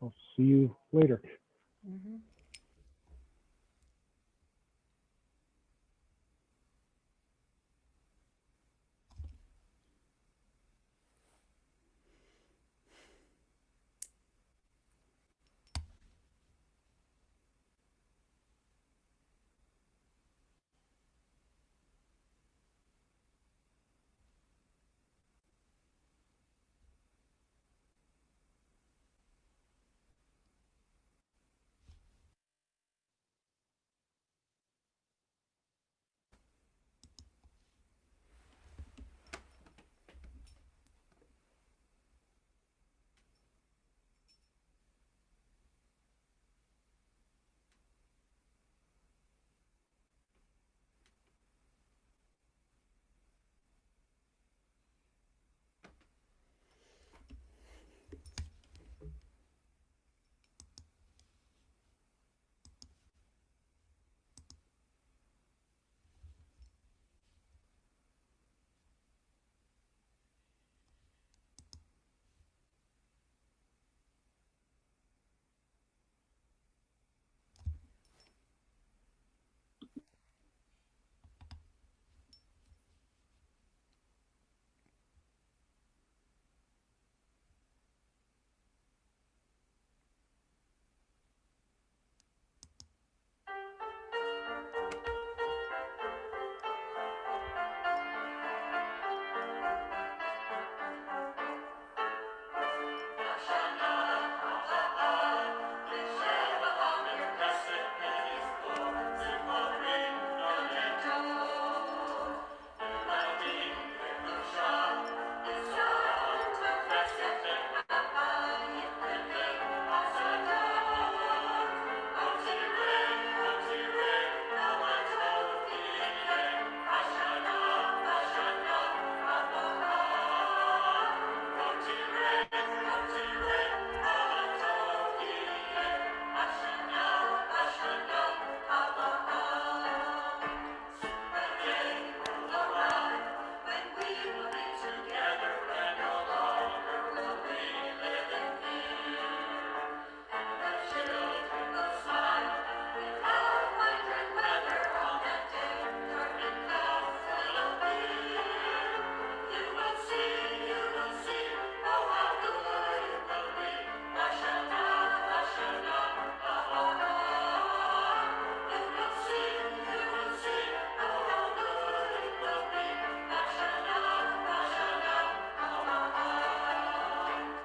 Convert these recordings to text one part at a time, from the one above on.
I'll see you later. Mhm.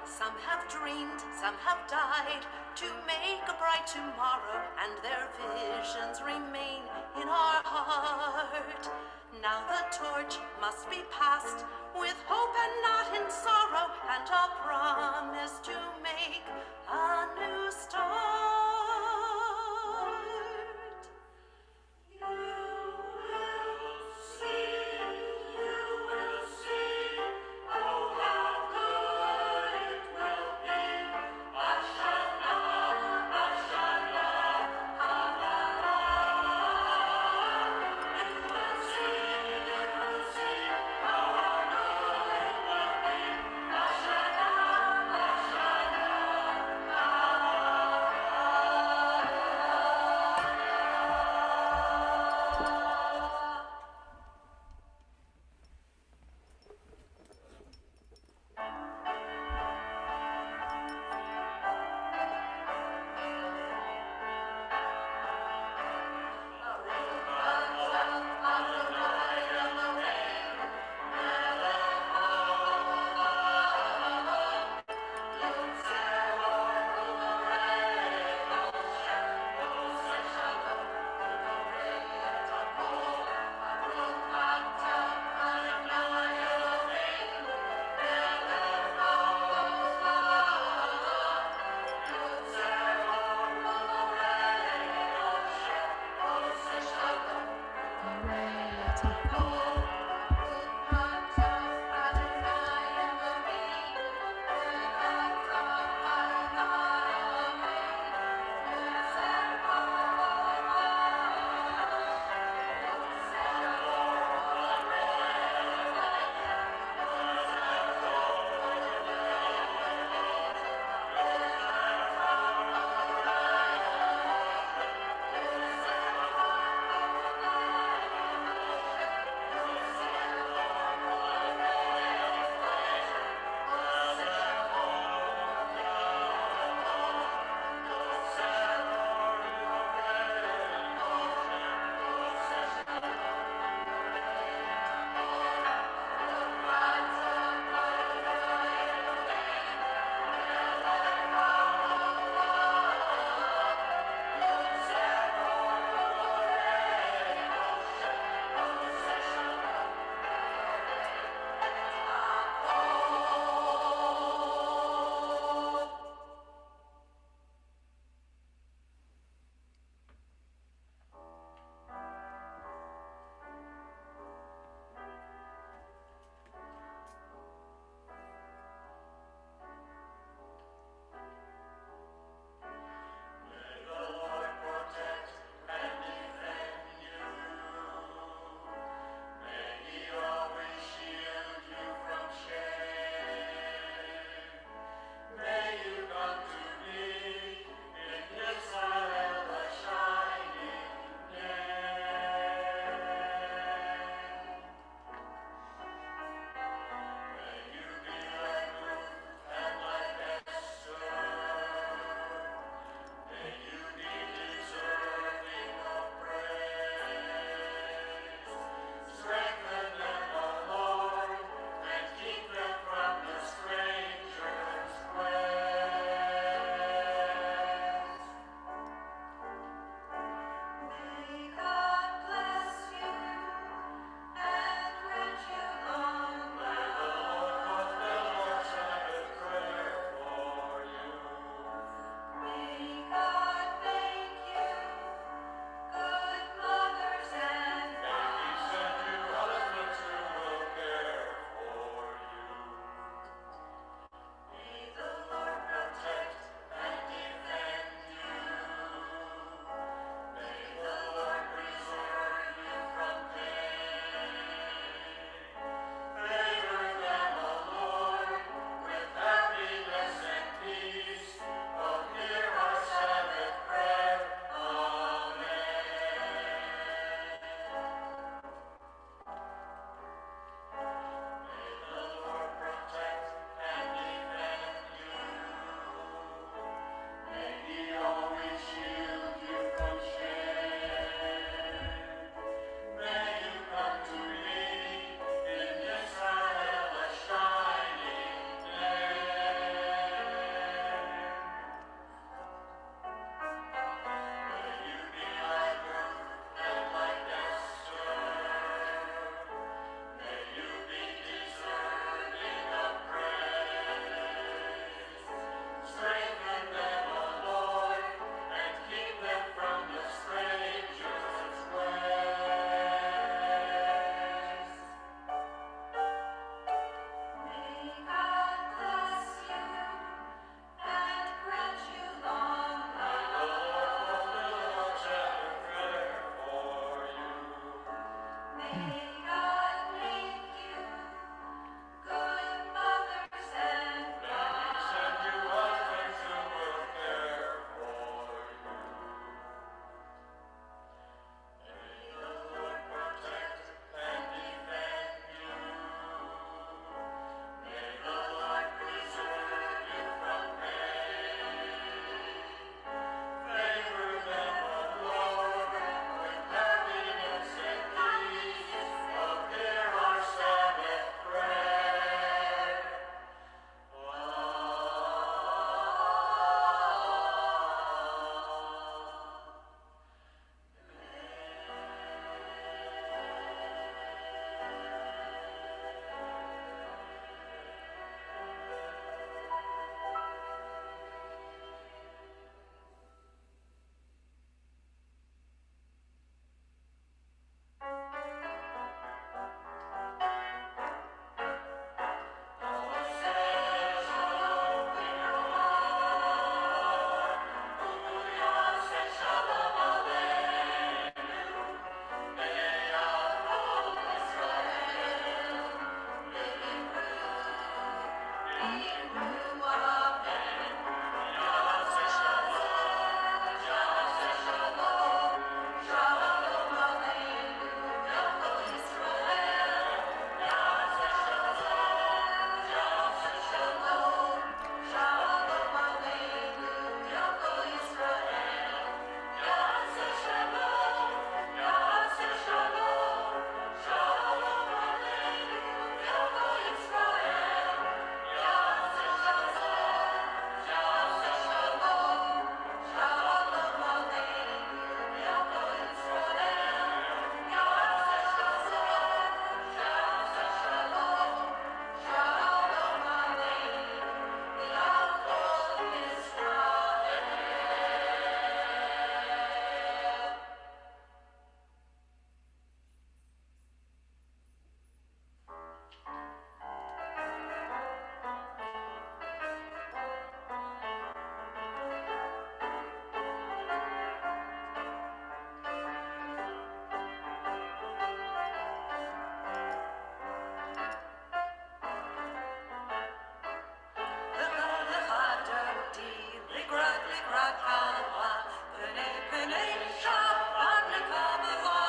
Some have dreamed, some have died to make a bright tomorrow, and their visions remain in our heart. Now the torch must be passed with hope and not in sorrow, and a promise to make a new start. You will see, you will see, oh how good it will be. Ashana, Ashana, you will see how good it will be. Ashana, Ashana. kalwa, pene pene Shabbat nekabala.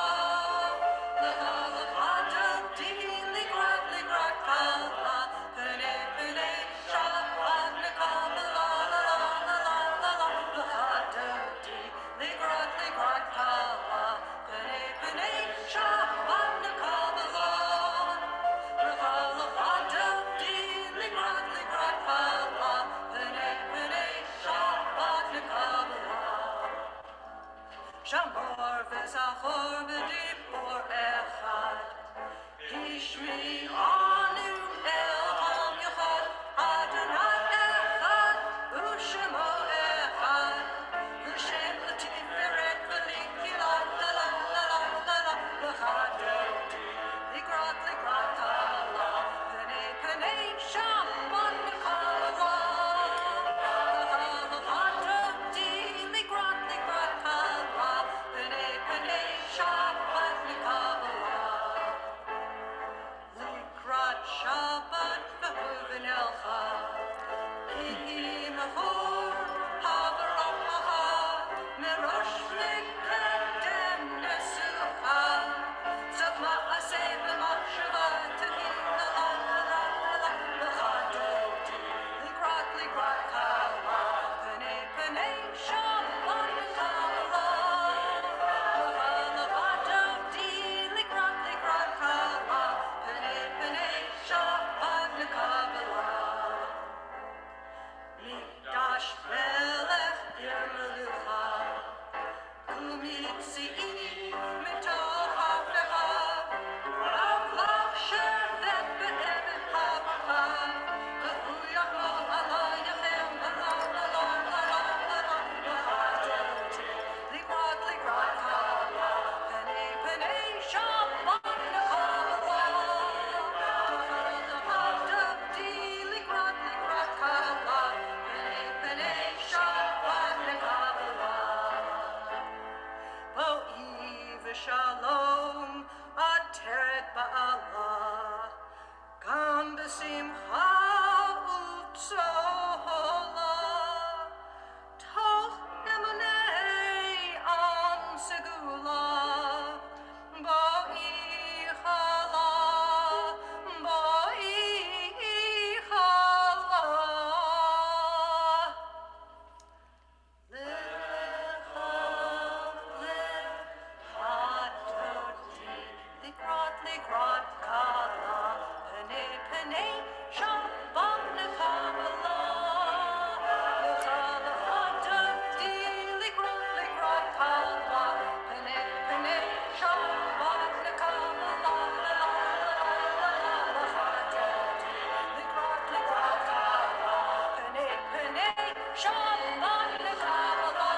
Lecha lecha dodi ligrat kalwa, pene pene Shabbat nekabala. La la la la la la. Lecha dodi ligrat kalwa, pene pene Shabbat nekabala. Lecha lecha dodi ligrat kalwa, pene pene Shabbat nekabala. Shamor v'zachor v'dibor echad. Hishmi anu el ham yachad. Adonai echad, u'shemo echad. L'shem l'tiferet v'likilat la la la la la la. L'chad dodi, ligrat kala. Penei penei shabbat nekala. L'chad dodi, ligrat kala. Penei penei shabbat nekala. Likrat Shabbat v'huven elcha. Ki machor havaracha. Merosh lekedem nesucha. Zav ma'aseh v'machshava tehi la la la la la. L'cha dodi, likrat kala. Penei penei Shabbat nekala. L'cha dodi, likrat kala. Penei penei Shabbat nekala. Mikdash melech ir melucha. Umitzi'i mitoch hafecha. Avlach shevet be'emet havacha. Ve'hu yachmo alayechem la la la la la la la la. L'cha dodi, ligrat kala. Penei penei Shabbat nekala. L'cha dodi, ligrat kala. Penei penei Shabbat nekala. Bo'I v'shalom ateret ba'ala. Gam b'simcha u'tzola. Toch emunei am segula. Bo'I chala, bo'I chala. Lecha dodi, ligrat kala. Penei penei Shabbat nekala. Lecha dodi, ligrat kala. Penei penei Shabbat nekala. Lecha dodi, ligrat kala. Penei penei Shabbat nekala.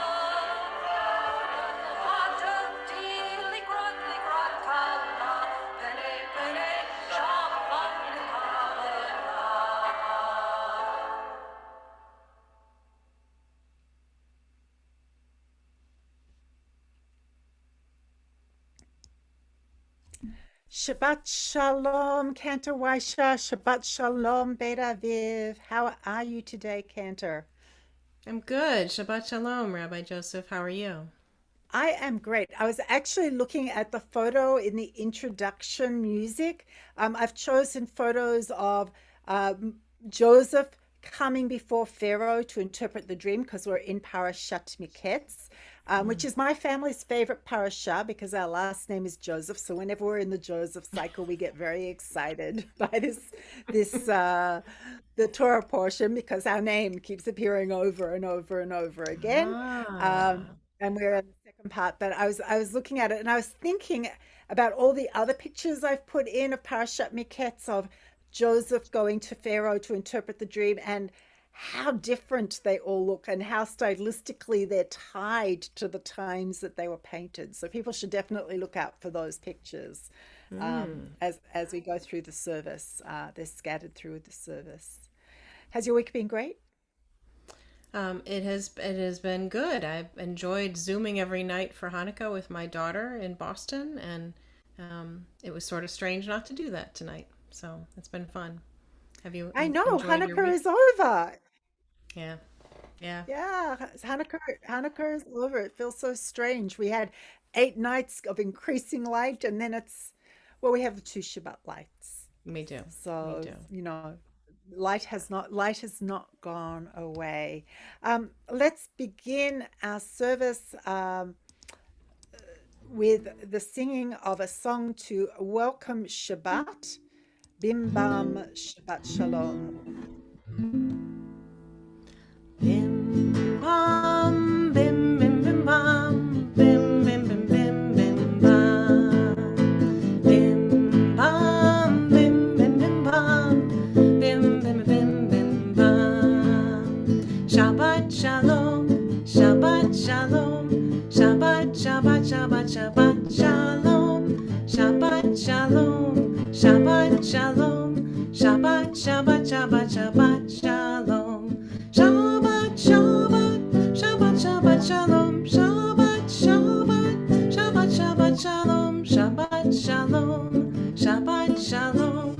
Dodi, ligrat kala. Penei penei Shabbat nekala. Shabbat Shalom, Cantor Waisha. Shabbat Shalom, Beta Aviv. How are you today, Cantor? I'm good. Shabbat Shalom, Rabbi Joseph. How are you? I am great. I was actually looking at the photo in the introduction music. I've chosen photos of um, Joseph coming before Pharaoh to interpret the dream because we're in Parashat Miketz, which is my family's favorite parasha because our last name is Joseph. So whenever we're in the Joseph cycle, we get very excited by this the Torah portion because our name keeps appearing over and over and over again. Um, Ah, and we're in the second part. But I was looking at it and I was thinking about all the other pictures I've put in of Parashat Miketz of Joseph going to Pharaoh to interpret the dream and how different they all look and how stylistically they're tied to the times that they were painted. So people should definitely look out for those pictures mm. as we go through the service. They're scattered through the service. Has your week been great? It has been good. I've enjoyed Zooming every night for Hanukkah with my daughter in Boston, and it was sort of strange not to do that tonight. So it's been fun. Have you I know enjoyed your Hanukkah week? is over. Yeah. Yeah, Yeah, Hanukkah is over. It feels so strange. We had 8 nights of increasing light, and then well, we have the two Shabbat lights. me too. Me So, too. light has not gone away. Let's begin our service with the singing of a song to welcome Shabbat. Bim bam Shabbat Shalom. Bim bam, bim bim bim bam, bim bim bim bim bim bam. Bim bam, bim bim bim bam, bim bim bim bim bam. Shabbat shalom, Shabbat shalom, Shabbat Shabbat Shabbat Shabbat shalom, Shabbat shalom, Shabbat shalom, Shabbat Shabbat Shabbat Shabbat shalom. Shabbat, Shabbat, Shabbat, Shabbat, Shalom, Shabbat, Shabbat, Shabbat, Shabbat, Shalom, Shabbat, Shalom, Shabbat, Shalom,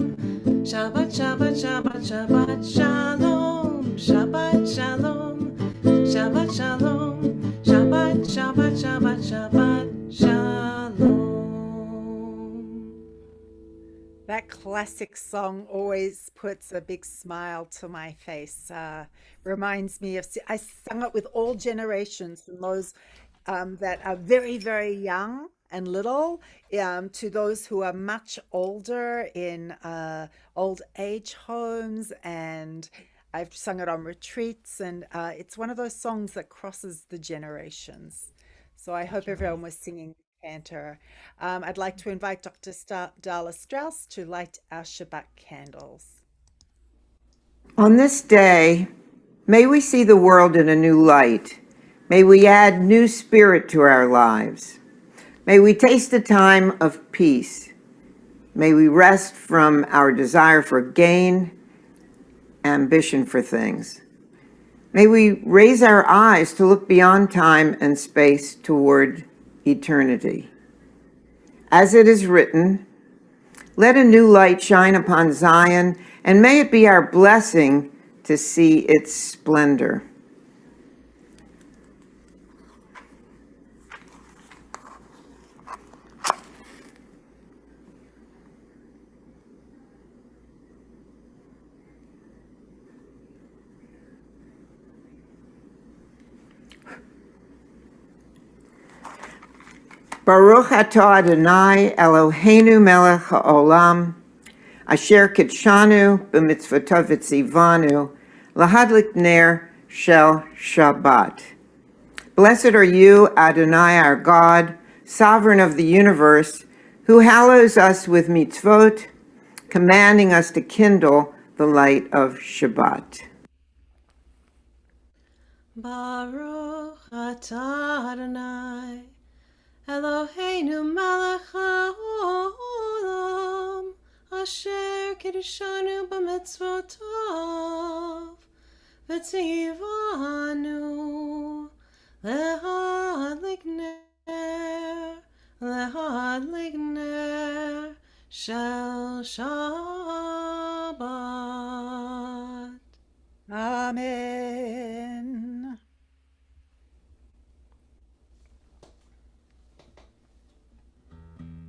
Shabbat, Shabbat, Shabbat, Shabbat, Shalom, Shabbat, Shalom, Shabbat, Shalom, Shabbat, Shabbat, Shabbat, Shabbat, Shalom. That classic song always puts a big smile to my face. Reminds me of, I sung it with all generations, from those that are very, very young and little, to those who are much older in old age homes. And I've sung it on retreats. And it's one of those songs that crosses the generations. So I hope You're everyone right. was singing Cantor. I'd like to invite Dr. Darla Strauss to light our Shabbat candles. On this day, may we see the world in a new light. May we add new spirit to our lives. May we taste a time of peace. May we rest from our desire for gain, ambition for things. May we raise our eyes to look beyond time and space toward eternity. As it is written, let a new light shine upon Zion, and may it be our blessing to see its splendor. Baruch atah Adonai Eloheinu melech haolam, asher kitshanu b'mitzvotov v'tzivanu, lahadlik ner shel Shabbat. Blessed are you, Adonai, our God, sovereign of the universe, who hallows us with mitzvot, commanding us to kindle the light of Shabbat. Baruch atah Adonai, Eloheinu melech haolam, asher kiddushanu b'mitzvotov, v'tzivanu, lehadlik ner shel Shabbat. Amen.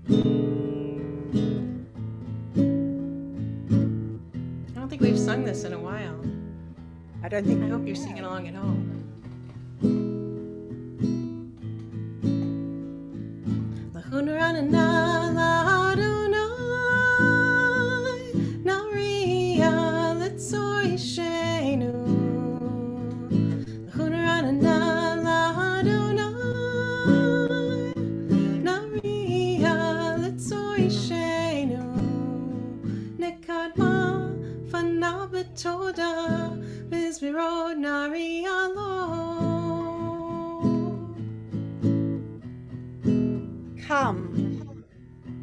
I don't think we've sung this in a while. I don't think I we hope you're have. singing along at home. Lahunranana lahadonai, naria litzori shenu. Lahunranana lahadonai, naria litzori shenu. Nekadma fana betoda, bizmirod naria lo. Come,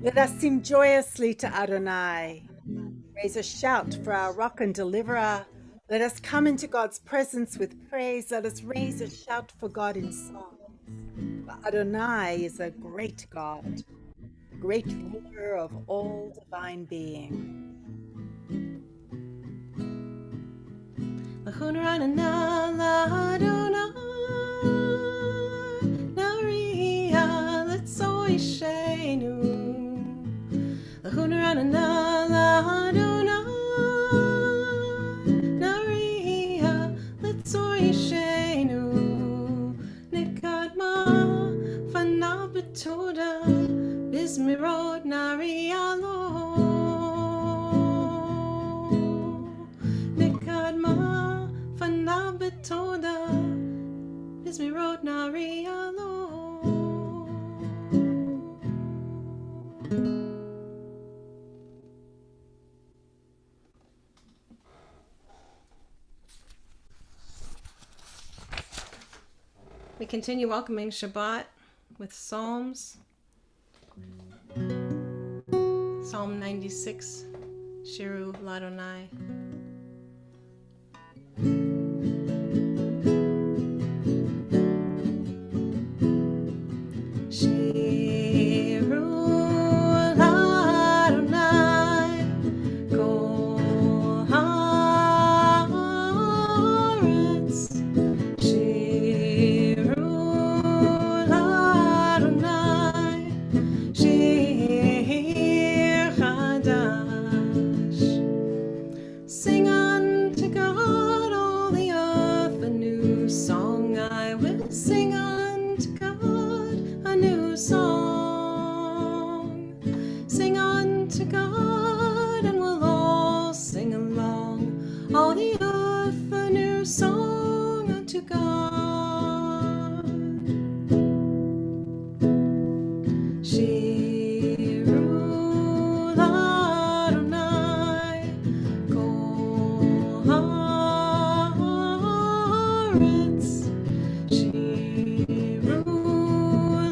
let us sing joyously to Adonai. Raise a shout for our rock and deliverer. Let us come into God's presence with praise. Let us raise a shout for God in song. For Adonai is a great God, the great ruler of all divine being. L'chunranana l'Adonai Naria L'tzoishenu L'chunranana l'Adonai Naria L'tzoishenu Nikadma Fanav B'toda Bizmirot Naria Lo Nikadma Fanav B'toda Bizmirot Naria Lo. We continue welcoming Shabbat with Psalms. Psalm 96, Shiru Ladonai. Shiru Ladonai, Kol Haaretz. Shiru Ladonai, Shir Chadash. Sing unto God, all the earth, a new song. I will sing unto God a new song. Sing unto God, and we'll all sing along. All the earth a new song unto God. Shiru Ladonai, Kol Haaretz. Shiru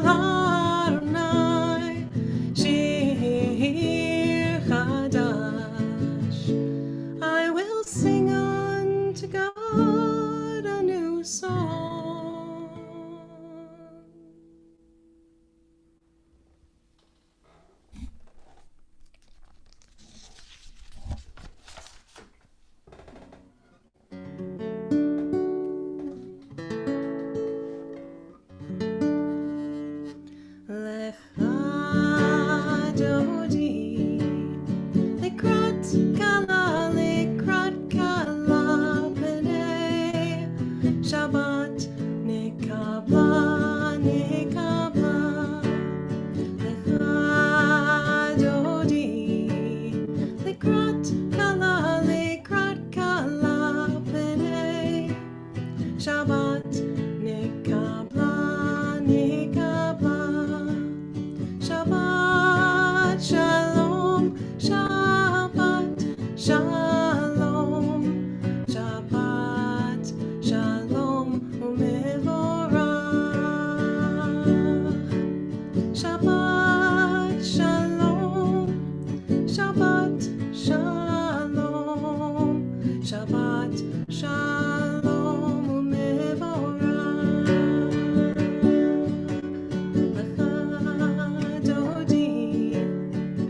Ladonai, Shir Chadash. I will sing unto God a new song. Lecha Dodi, Likrat Kala Pene, Shabbat Nekabla, Nekabla. Lecha Dodi, Likrat Kala Pene, Shabbat Nekabla, Nekabla. Shabbat Shalom, Shabbat Shalom, Shabbat Shalom Umevorach. Shabbat Shalom, Shabbat Shalom, Shabbat Shalom Umevorach. Lecha Dodi,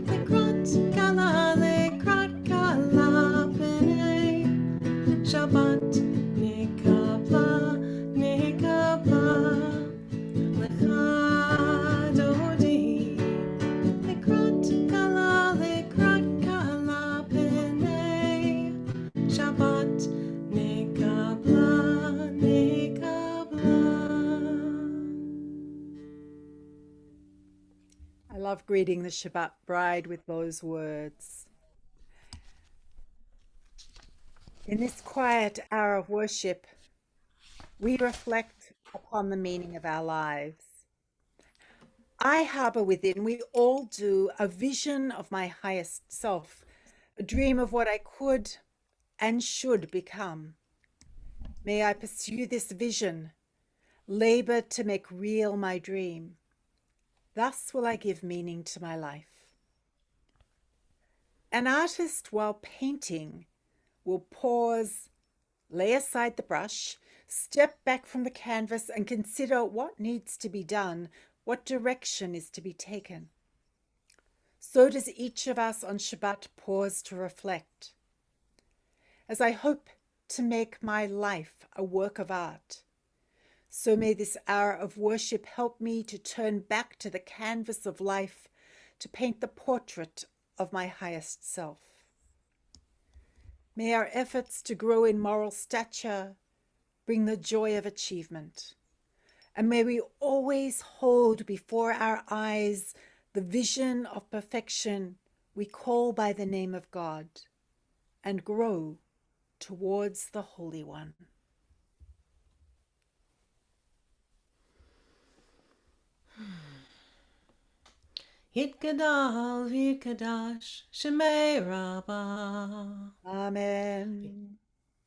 Likrat Kala Pene, Shabbat Nekabla, Nekabla. Lecha Dodi, Likrat Kala Pene, Shabbat Nekabla, Nekabla. I love greeting the Shabbat bride with those words. In this quiet hour of worship, we reflect upon the meaning of our lives. I harbor within, we all do, a vision of my highest self, a dream of what I could and should become. May I pursue this vision, labor to make real my dream. Thus will I give meaning to my life. An artist, while painting, will pause, lay aside the brush, step back from the canvas and consider what needs to be done, what direction is to be taken. So does each of us on Shabbat pause to reflect. As I hope to make my life a work of art. So may this hour of worship help me to turn back to the canvas of life to paint the portrait of my highest self. May our efforts to grow in moral stature bring the joy of achievement. And may we always hold before our eyes the vision of perfection we call by the name of God, and grow towards the Holy One. Yitgadal v'yitgadash Shemei Rabbah. Amen.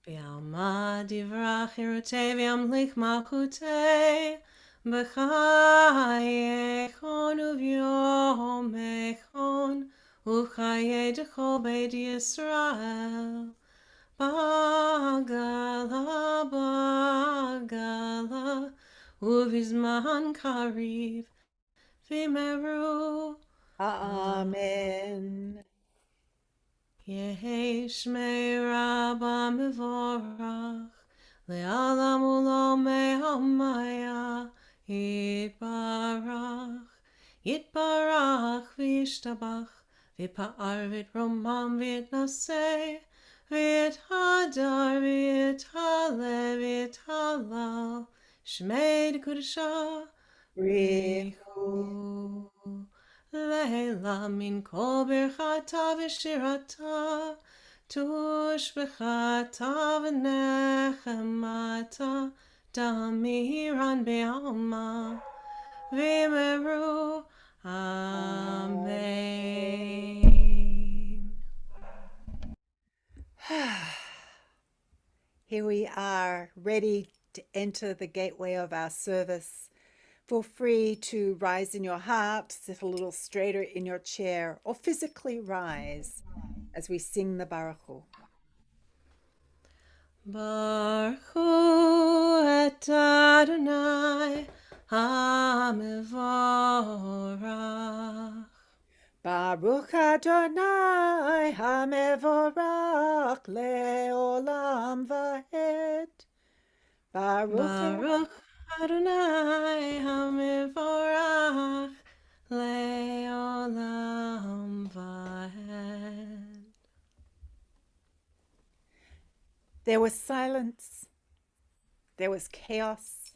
V'yamad divrach hirutei v'yamlich malchutei b'chayechon u'vyomechon u'chayei dechol beit Yisrael bagala bagala u'vizman kariv v'meru. Amen. Yehi Shmei Rabbah Mevorach Le'alam Ulo Me'amaya Yitbarach Yitbarach V'yishtabach V'pa'ar V'yitromam V'yitnaseh V'yithadar V'yithale V'yithalal Shmei D'Kudashah Richu Leila min kol birchata v'shirata tushbechata v'nechemata damiran be'alma v'meru Amen. Here we are, ready to enter the gateway of our service. Feel free to rise in your heart, sit a little straighter in your chair, or physically rise as we sing the Baruch Hu. Baruch Hu et Adonai HaMevorach. Baruch Adonai HaMevorach le'olam va'ed. Baruch Adonai HaMevorach le'olam va'ed. There was silence. There was chaos.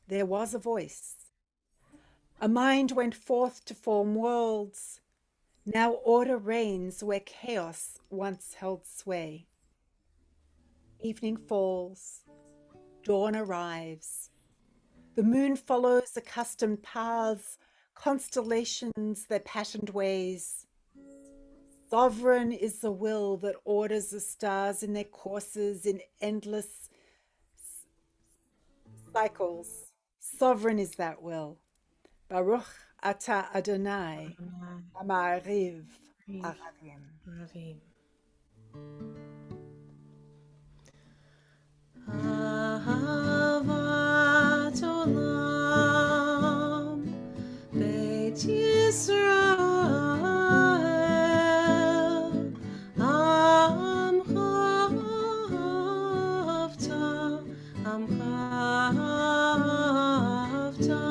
There was a voice. A mind went forth to form worlds. Now order reigns where chaos once held sway. Evening falls. Dawn arrives. The moon follows accustomed paths, constellations their patterned ways. Sovereign is the will that orders the stars in their courses in endless cycles. Sovereign is that will. Baruch Ata Adonai, Amariv Aravim. Ravim. Ahavat olam Beit Yisrael Amcha Avta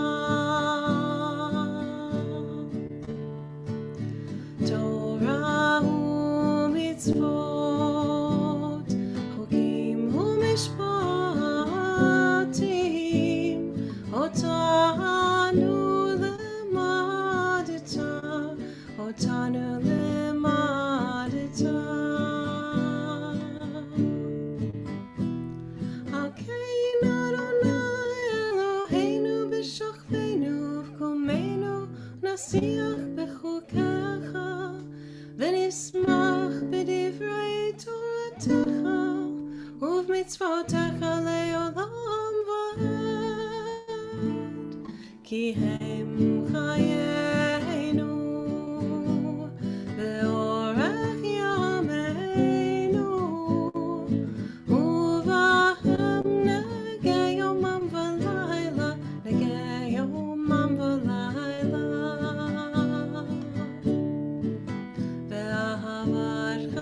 Torah u'mitzvot Chokim u'mishpatim Otanu lemadita Alkein Adonai Eloheinu b'shachvenu v'kumenu nasiach b'chukecha v'nismach b'divrei Toratecha ובמצוותיך לעולם ועד כי הם חיינו ואורך ימינו ובהם נגע יומם ולילה נגע יומם ולילה ואהבתך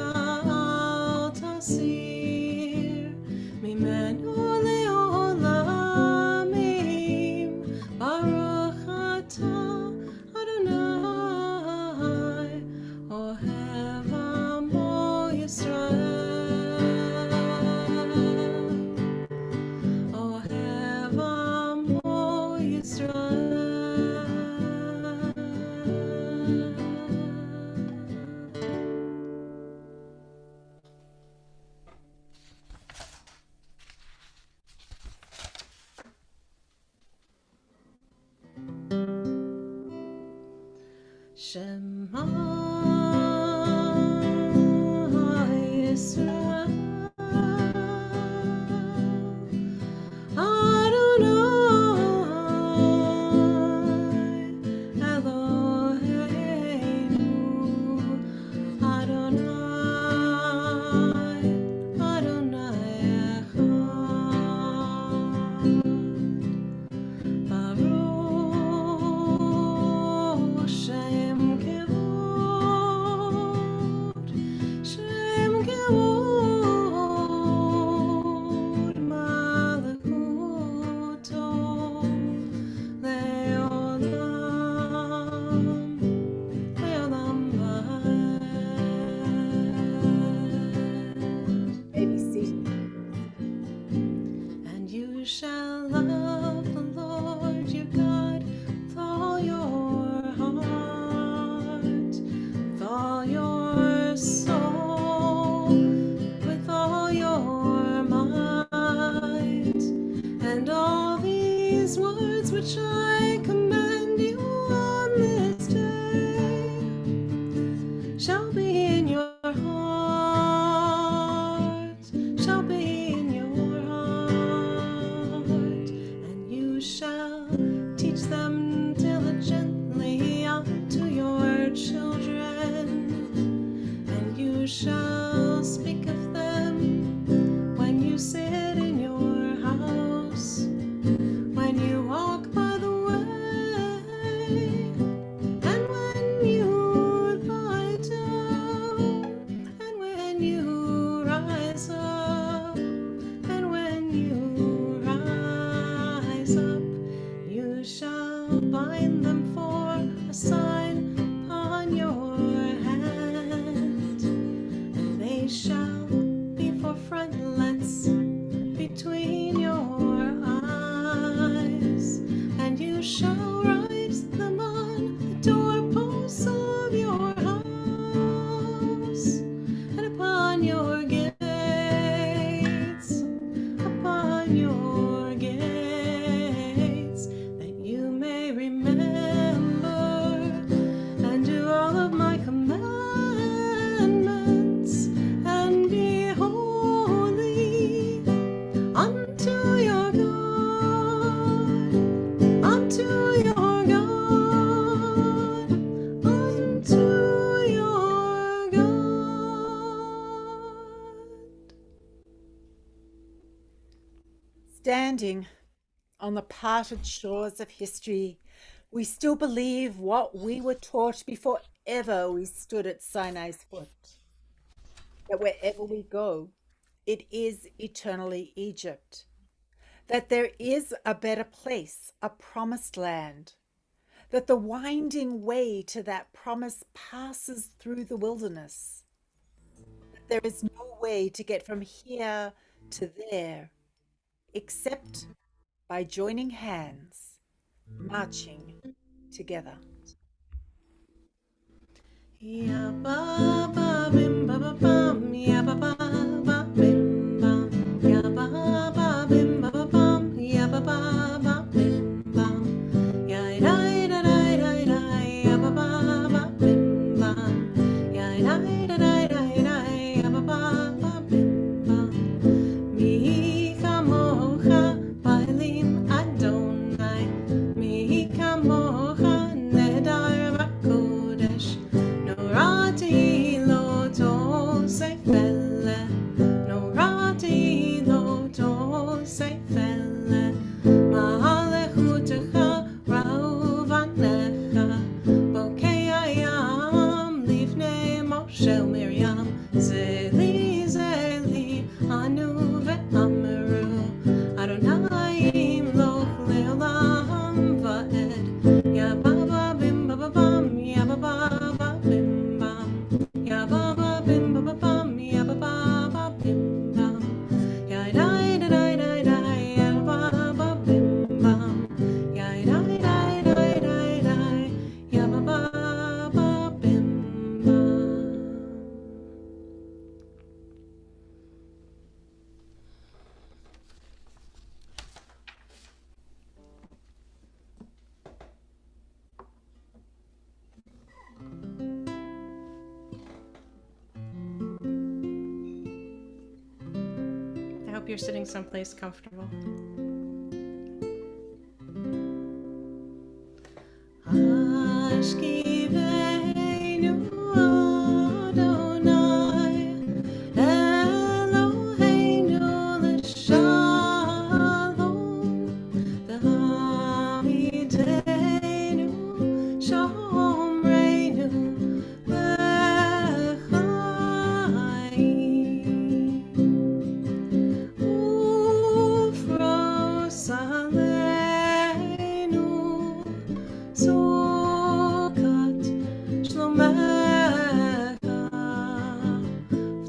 אל תסיר Shema Yisrael, Adonai Eloheinu, Adonai, Adonai Echad. Baruch Shem Kevod, Shem Kevod Malakuto Leolam, Leolam Vaed. Maybe see. And you shall love the Lord your God with all your heart, with all your soul, with all your might. And all these words which I command you on this day shall be in your heart, shall be in your heart, and you shall teach them diligently unto your children, and you shall speak of them when you sit in your house, when you walk by the way, and when you lie down, and when you rise up, and when you rise up, you shall bind them for a sign upon your hand, and they shall be for frontlets between your eyes, and you shall write them on the doorposts of your house, and upon your gates, upon your gates, that you may remember and do all of my commandments, and be holy unto your God, unto your God, unto your God. Standing on the parted shores of history, we still believe what we were taught before ever we stood at Sinai's foot, that wherever we go, it is eternally Egypt, that there is a better place, a promised land, that the winding way to that promise passes through the wilderness, that there is no way to get from here to there except by joining hands, marching together. Ya ba ba bim ba ba bum, ya ba ba ba bim bum, ya ba ba bim ba ba bum, ya ba ba ba bim bum, ya da da da da da, ya ba ba ba bim bum, ya da da da da, ya ba ba ba bim bum. Mi kamocha bailim Adonai, mi kamocha nedar bakodesh. Norati lo to se felle you're sitting someplace comfortable. Ashkivenu Adonai Eloheinu l'shalom v'hamidenu shomreinu l'chaim ufros aleinu Sukat shlomecha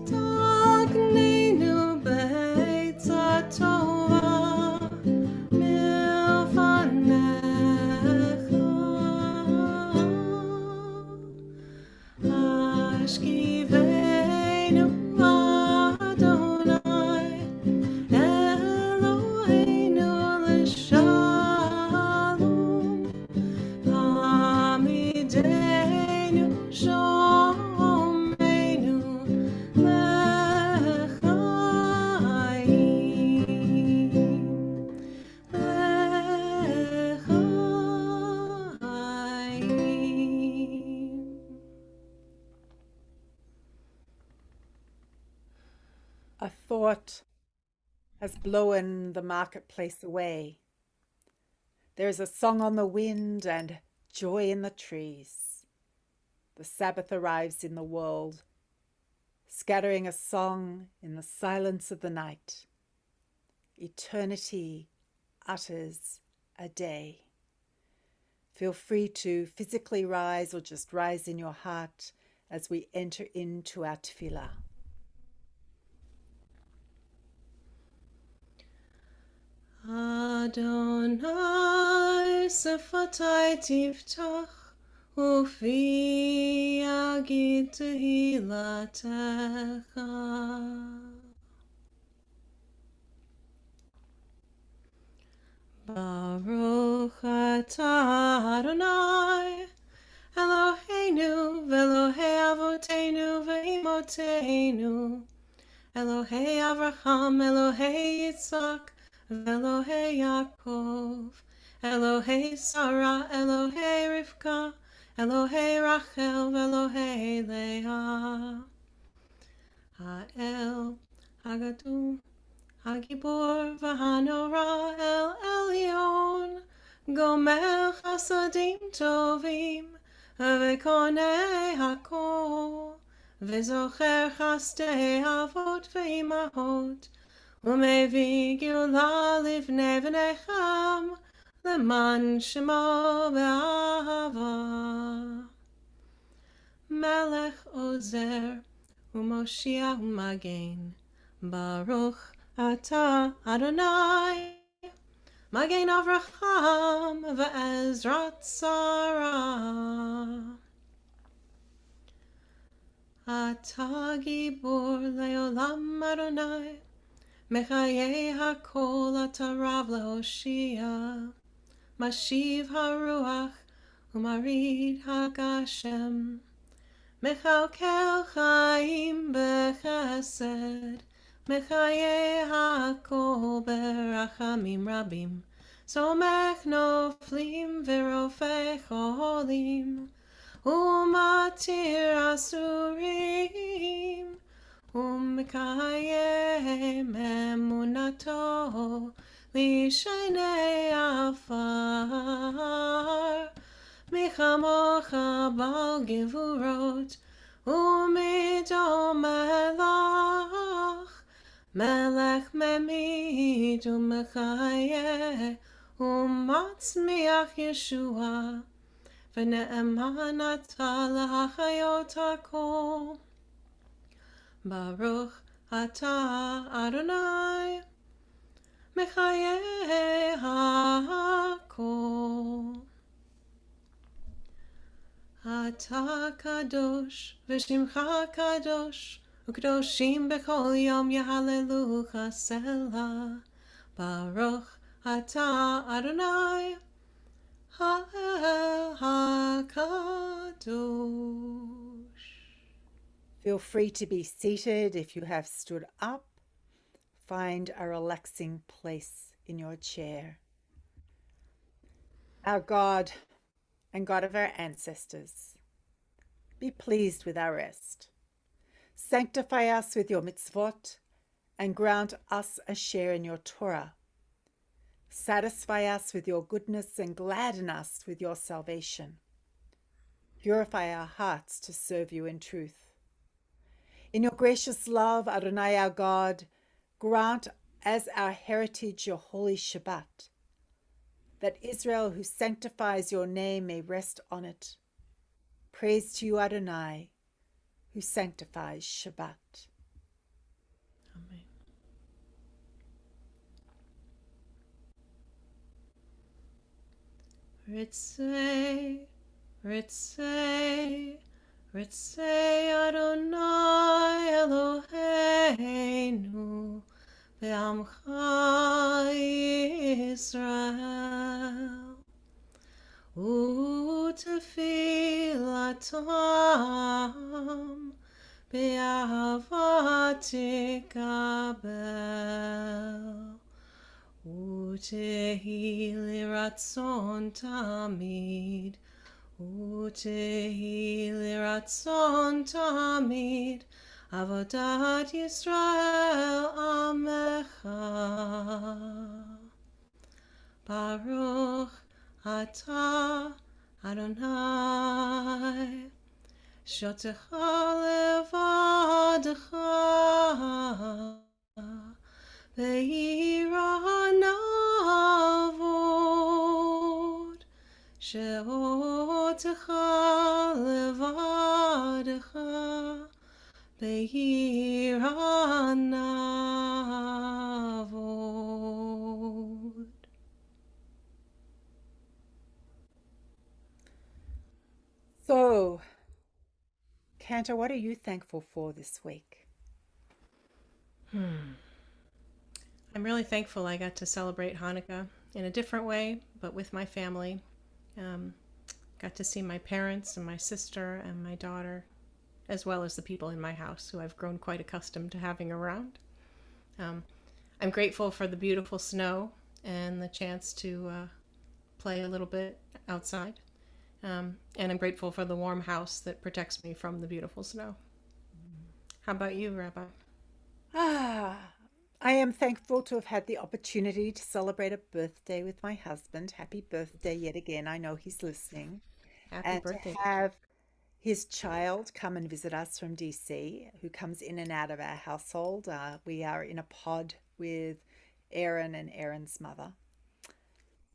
v'tagneinu be'etza tova milfanecha Ashkivenu Adonai Eloheinu l'shalom Hamidenu shomreinu l'chaim. A thought has blown the marketplace away. There is a song on the wind and joy in the trees. The Sabbath arrives in the world, scattering a song in the silence of the night. Eternity utters a day. Feel free to physically rise or just rise in your heart as we enter into our tefillah. Adonai sefatai tiftach ufi yagid tehilatecha Baruch atah Adonai Eloheinu v'Elohei avoteinu v'imotenu Elohei Avraham, Elohei Yitzhak, Elohei Yaakov, Elohei Sarah, Elohei Rivka, Elohei Rachel, Elohei Leah. Ha'el, Hagadol, Hagibor, V'hanora, El Elyon, Gomer Chasadim Tovim, V'konei Hakol. וזוכר חסדי אבות ואימהות, ומביא גאולה לבני בניכם, למען שמו באהבה. מלך עוזר ומושיע ומגן, ברוך אתה אדוני, מגן אברהם ועזרת שרה. אתה גיבור לעולם אדוני, מחיי הכל אתה רב להושיע, משיב הרוח ומרעיד הגשם, מכלכל חיים בחסד, מחיי הכל ברחמים רבים, סומך נופלים ורופא חולים, ומתיר אסורים, ומקיים אמונתו לשני עפר. מי כמוך בעל גבורות, ומדום מלך, מלך ממית ומחיה, ומצמיח ישועה. ונאמן אתה להחיות הכל. ברוך אתה אדוני, מחיי הכל. אתה קדוש ושמך קדוש, וקדושים בכל יום יהללוך סלה. ברוך אתה אדוני, האל הקדוש. Feel free to be seated if you have stood up. find a relaxing place in your chair. Our God and God of our ancestors, be pleased with our rest. Sanctify us with your mitzvot and grant us a share in your Torah. Satisfy us with your goodness and gladden us with your salvation. Purify our hearts to serve you in truth. In your gracious love, Adonai our God, grant as our heritage your holy Shabbat, that Israel who sanctifies your name may rest on it. Praise to you, Adonai, who sanctifies Shabbat. Amen. Ritzei, Ritzei, Ritzei Adonai Eloheinu Be'amcha Yisrael U'tefilatam Be'ahava tikabel Utehi liratzon tamid, Utehi liratzon tamid, Avodat Yisrael Amecha. Baruch Atah Adonai, Shotecha levadecha, Ve'ira navod, She'otecha levadecha, Ve'ira navod. So, Cantor, what are you thankful for this week? I'm really thankful I got to celebrate Hanukkah in a different way, but with my family. Got to see my parents and my sister and my daughter, as well as the people in my house who I've grown quite accustomed to having around. I'm grateful for the beautiful snow and the chance to play a little bit outside. And I'm grateful for the warm house that protects me from the beautiful snow. How about you, Rabbi? I am thankful to have had the opportunity to celebrate a birthday with my husband. Happy birthday yet again. I know he's listening. Happy And to birthday. have his child come and visit us from DC, who comes in and out of our household. We are in a pod with Aaron and Aaron's mother.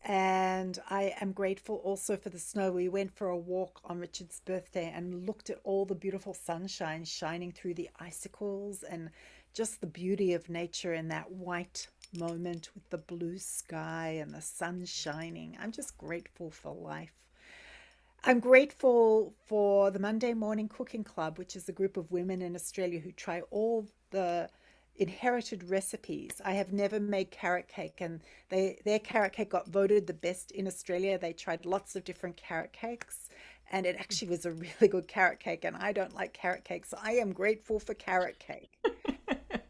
And I am grateful also for the snow. We went for a walk on Richard's birthday and looked at all the beautiful sunshine shining through the icicles and just the beauty of nature in that white moment with the blue sky and the sun shining. I'm just grateful for life. I'm grateful for the Monday Morning Cooking Club, which is a group of women in Australia who try all the inherited recipes. I have never made carrot cake, and their carrot cake got voted the best in Australia. They tried lots of different carrot cakes, and it actually was a really good carrot cake. And I don't like carrot cake, so I am grateful for carrot cake.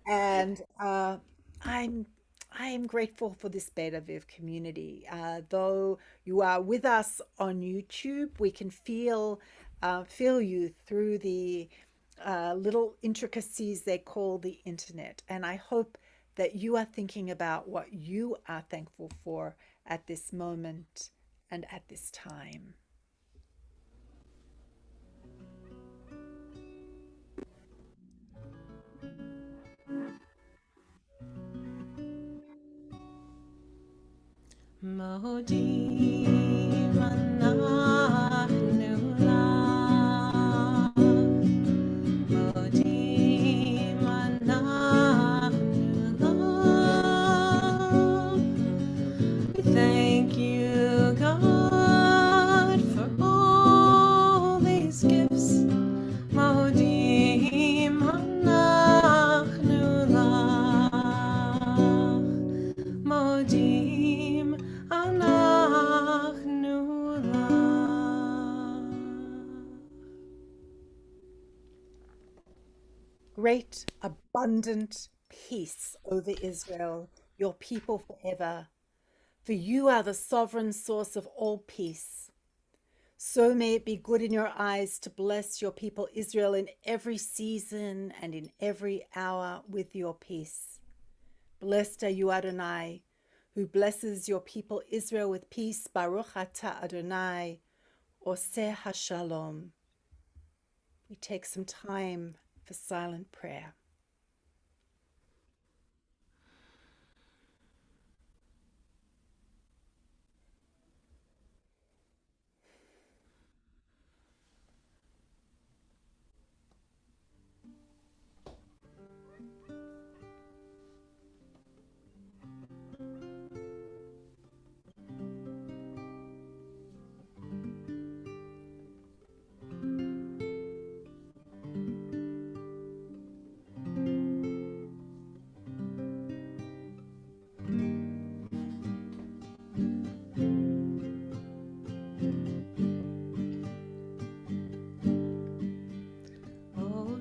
And I'm I am grateful for this Beta Viv community. Though you are with us on YouTube, we can feel you through the little intricacies they call the internet. And I hope that you are thinking about what you are thankful for at this moment and at this time. Modim anachnu lach, Modim anachnu lach. We thank you, God, for all these gifts. Modim anachnu lach, Modim anachnu lach. Great, abundant peace over Israel, your people forever. For you are the sovereign source of all peace. So may it be good in your eyes to bless your people Israel in every season and in every hour with your peace. Blessed are you, Adonai, who blesses your people Israel with peace. Baruch atah Adonai, Oseh HaShalom. We take some time for silent prayer.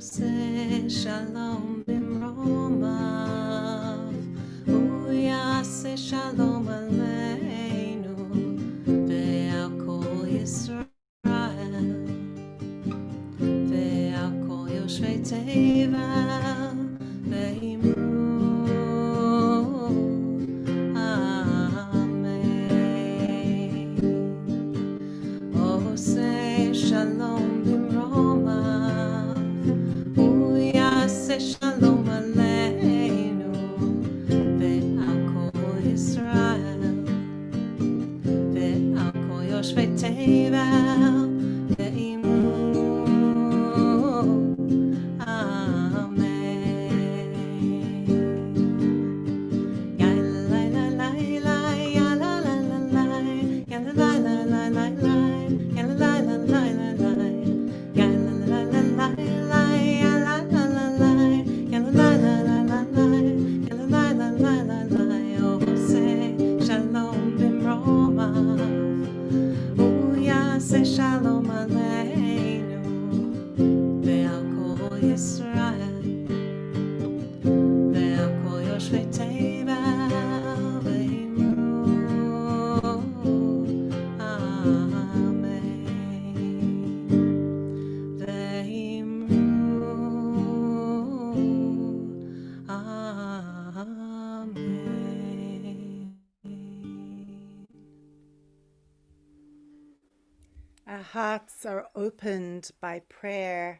עושה שלום במרומיו, הוא יעשה שלום עלינו ועל כל ישראל ועל כל יושבי תבל ואמרו אמן. עושה שלום במרומיו, הוא יעשה שלום עלינו ועל כל ישראל ועל כל יושבי תבל ואמרו אמן. שלום עלינו ועל כל ישראל ועל כל יושבי תבל ואמרו אמן ואמרו אמן. Our hearts are opened by prayer,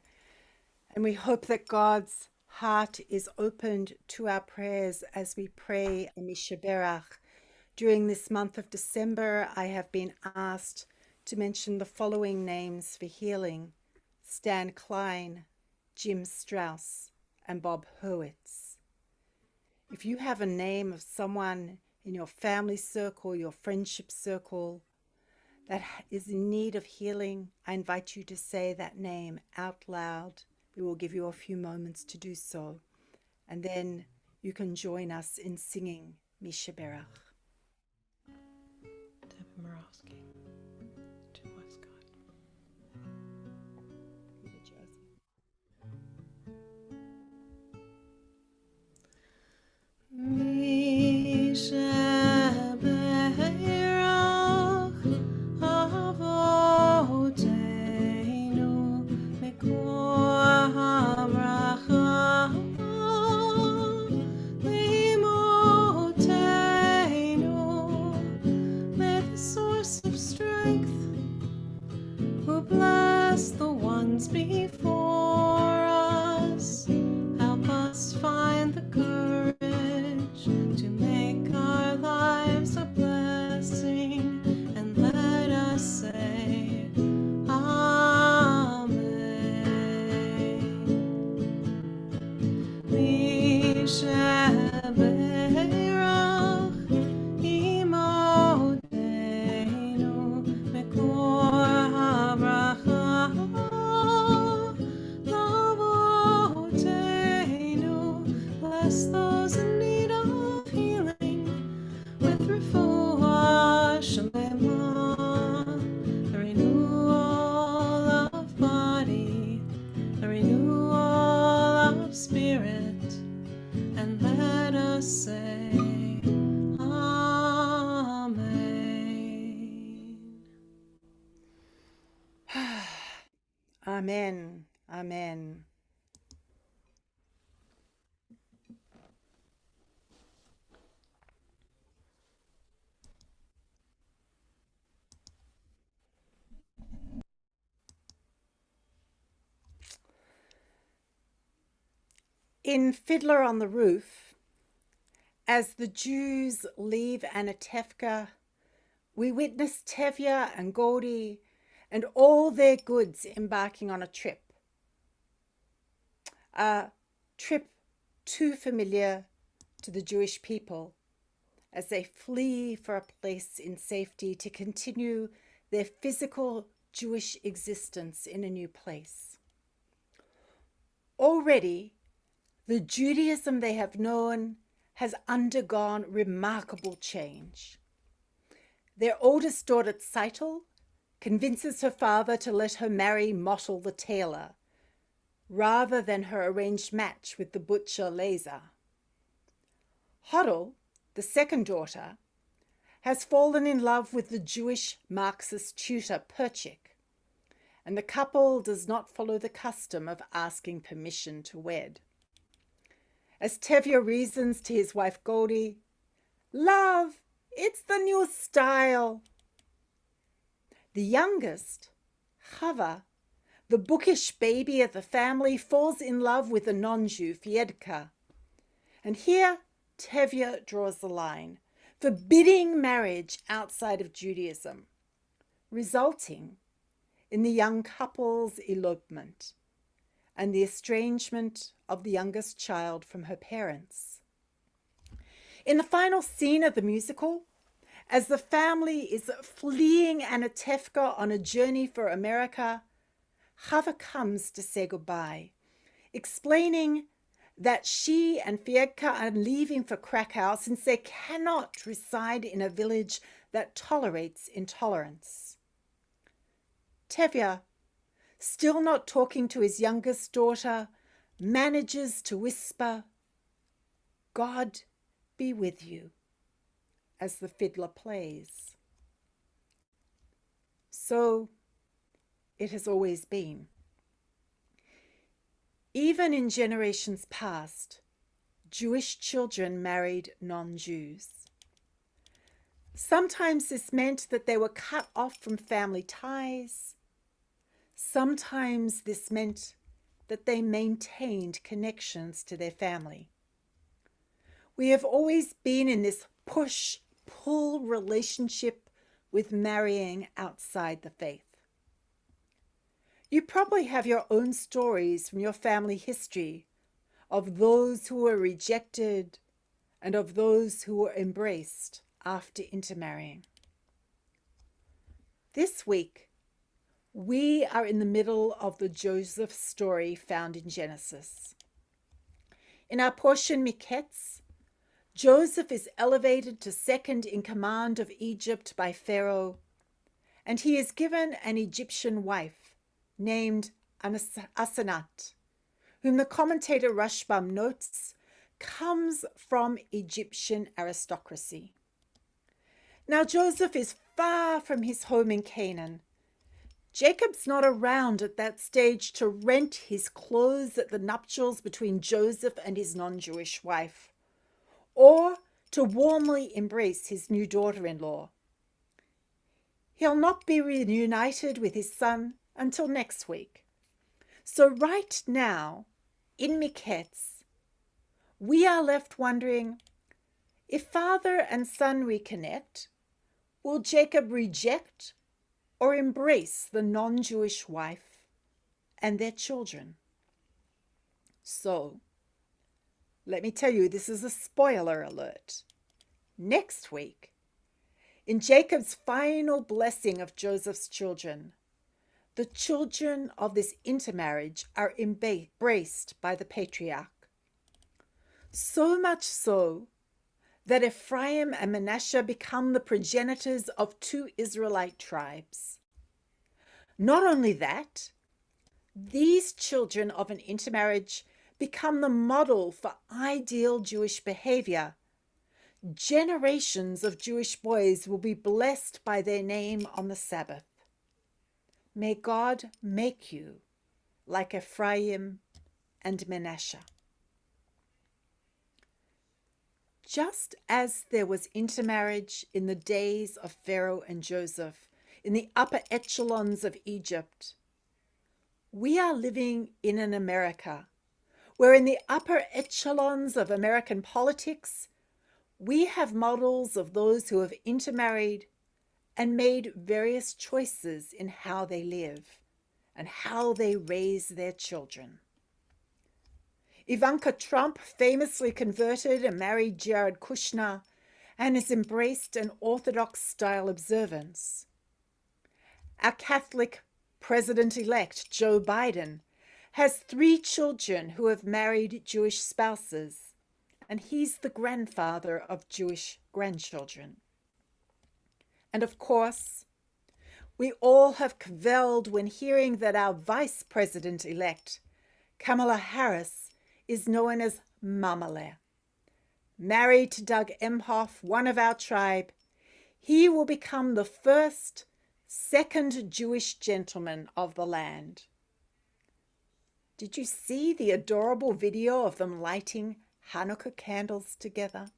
and we hope that God's heart is opened to our prayers as we pray a Mishaberach. During this month of December, I have been asked to mention the following names for healing: Stan Klein, Jim Strauss, and Bob Hurwitz. If you have a name of someone in your family circle, your friendship circle, that is in need of healing, I invite you to say that name out loud. We will give you a few moments to do so, and then you can join us in singing Mishaberach. Debbie Morowski to Westcott. Bless the ones before us. Help us find the courage to make our lives a blessing, and let us say Amen. Mishaberach imotenu Amen. Amen. In Fiddler on the Roof, as the Jews leave Anatevka, we witness Tevye and Godi and all their goods embarking on a trip too familiar to the Jewish people as they flee for a place in safety to continue their physical Jewish existence in a new place. Already, the Judaism they have known has undergone remarkable change. Their oldest daughter, Tzeitel, convinces her father to let her marry Mottel the tailor, rather than her arranged match with the butcher Lezer. Hodel, the second daughter, has fallen in love with the Jewish Marxist tutor Perchik, and the couple does not follow the custom of asking permission to wed. As Tevye reasons to his wife Godi, "Love, it's the new style." The youngest, Chava, the bookish baby of the family, falls in love with the non-Jew Fiedka. And here Tevye draws the line, forbidding marriage outside of Judaism, resulting in the young couple's elopement and the estrangement of the youngest child from her parents. In the final scene of the musical, as the family is fleeing Anatevka on a journey for America, Chava comes to say goodbye, explaining that she and Fiedka are leaving for Krakow since they cannot reside in a village that tolerates intolerance. Tevye, still not talking to his youngest daughter, manages to whisper, "God be with you," as the fiddler plays. So it has always been. Even in generations past, Jewish children married non-Jews. Sometimes this meant that they were cut off from family ties. Sometimes this meant that they maintained connections to their family. We have always been in this push-pull relationship with marrying outside the faith. You probably have your own stories from your family history of those who were rejected and of those who were embraced after intermarrying. This week, we are in the middle of the Joseph story found in Genesis. In our portion Miketz, Joseph is elevated to second in command of Egypt by Pharaoh, and he is given an Egyptian wife named Asenat, whom the commentator Rashbam notes comes from Egyptian aristocracy. Now Joseph is far from his home in Canaan. Jacob's not around at that stage to rent his clothes at the nuptials between Joseph and his non-Jewish wife, or to warmly embrace his new daughter-in-law. He'll not be reunited with his son until next week. So right now, in Miketz, we are left wondering, if father and son reconnect, will Jacob reject or embrace the non-Jewish wife and their children? So, let me tell you, this is a spoiler alert. Next week, in Jacob's final blessing of Joseph's children, the children of this intermarriage are embraced by the patriarch. So much so that Ephraim and Manasseh become the progenitors of two Israelite tribes. Not only that, these children of an intermarriage become the model for ideal Jewish behavior. Generations of Jewish boys will be blessed by their name on the Sabbath. May God make you like Ephraim and Manasseh. Just as there was intermarriage in the days of Pharaoh and Joseph in the upper echelons of Egypt, we are living in an America where in the upper echelons of American politics, we have models of those who have intermarried and made various choices in how they live and how they raise their children. Ivanka Trump famously converted and married Jared Kushner and has embraced an Orthodox style observance. Our Catholic president-elect, Joe Biden, has 3 children who have married Jewish spouses, and he's the grandfather of Jewish grandchildren. And of course, we all have cavilled when hearing that our vice president-elect, Kamala Harris, is known as Mamale. Married to Doug Emhoff, one of our tribe, he will become the first second Jewish gentleman of the land. Did you see the adorable video of them lighting Hanukkah candles together?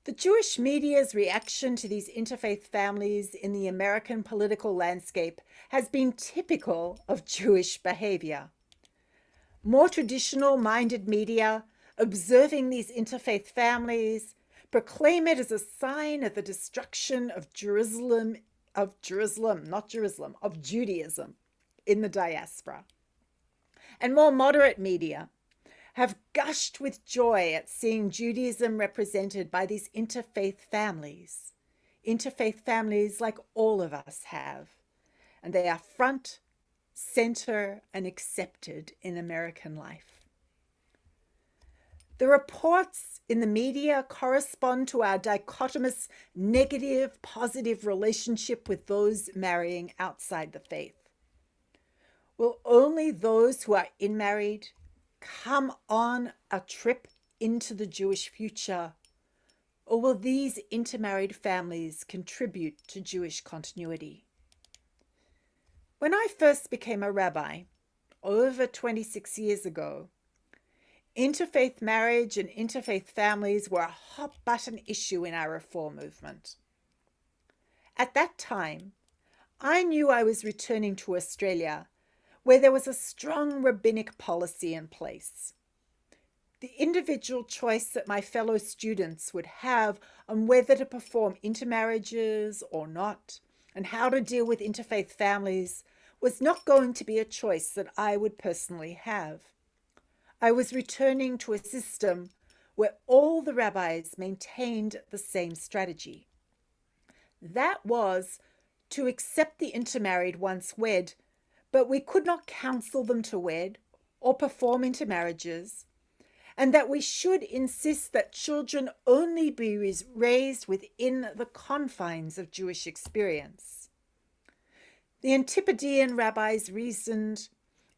The Jewish media's reaction to these interfaith families in the American political landscape has been typical of Jewish behavior. More traditional-minded media, observing these interfaith families, proclaim it as a sign of the destruction of Judaism in the diaspora. And more moderate media have gushed with joy at seeing Judaism represented by these interfaith families like all of us have, and they are front, center, and accepted in American life. The reports in the media correspond to our dichotomous negative-positive relationship with those marrying outside the faith. Will only those who are unmarried come on a trip into the Jewish future, or will these intermarried families contribute to Jewish continuity? When I first became a rabbi, over 26 years ago, interfaith marriage and interfaith families were a hot-button issue in our reform movement. At that time, I knew I was returning to Australia, where there was a strong rabbinic policy in place. The individual choice that my fellow students would have on whether to perform intermarriages or not, and how to deal with interfaith families, was not going to be a choice that I would personally have. I was returning to a system where all the rabbis maintained the same strategy. That was to accept the intermarried once wed, but we could not counsel them to wed or perform intermarriages, and that we should insist that children only be raised within the confines of Jewish experience. The Antipodean rabbis reasoned,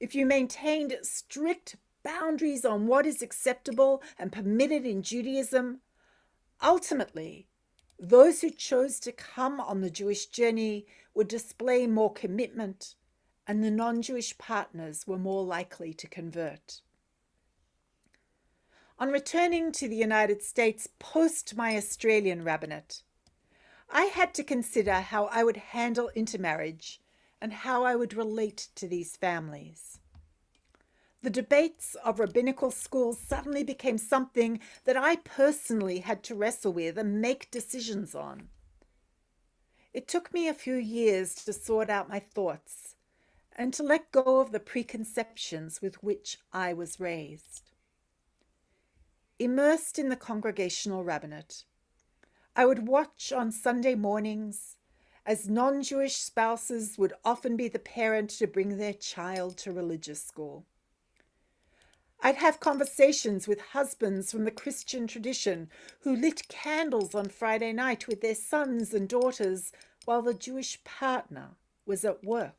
if you maintained strict boundaries on what is acceptable and permitted in Judaism, ultimately, those who chose to come on the Jewish journey would display more commitment, and the non-Jewish partners were more likely to convert. On returning to the United States post my Australian rabbinate, I had to consider how I would handle intermarriage and how I would relate to these families. The debates of rabbinical schools suddenly became something that I personally had to wrestle with and make decisions on. It took me a few years to sort out my thoughts and to let go of the preconceptions with which I was raised. Immersed in the congregational rabbinate, I would watch on Sunday mornings as non-Jewish spouses would often be the parent to bring their child to religious school. I'd have conversations with husbands from the Christian tradition who lit candles on Friday night with their sons and daughters while the Jewish partner was at work.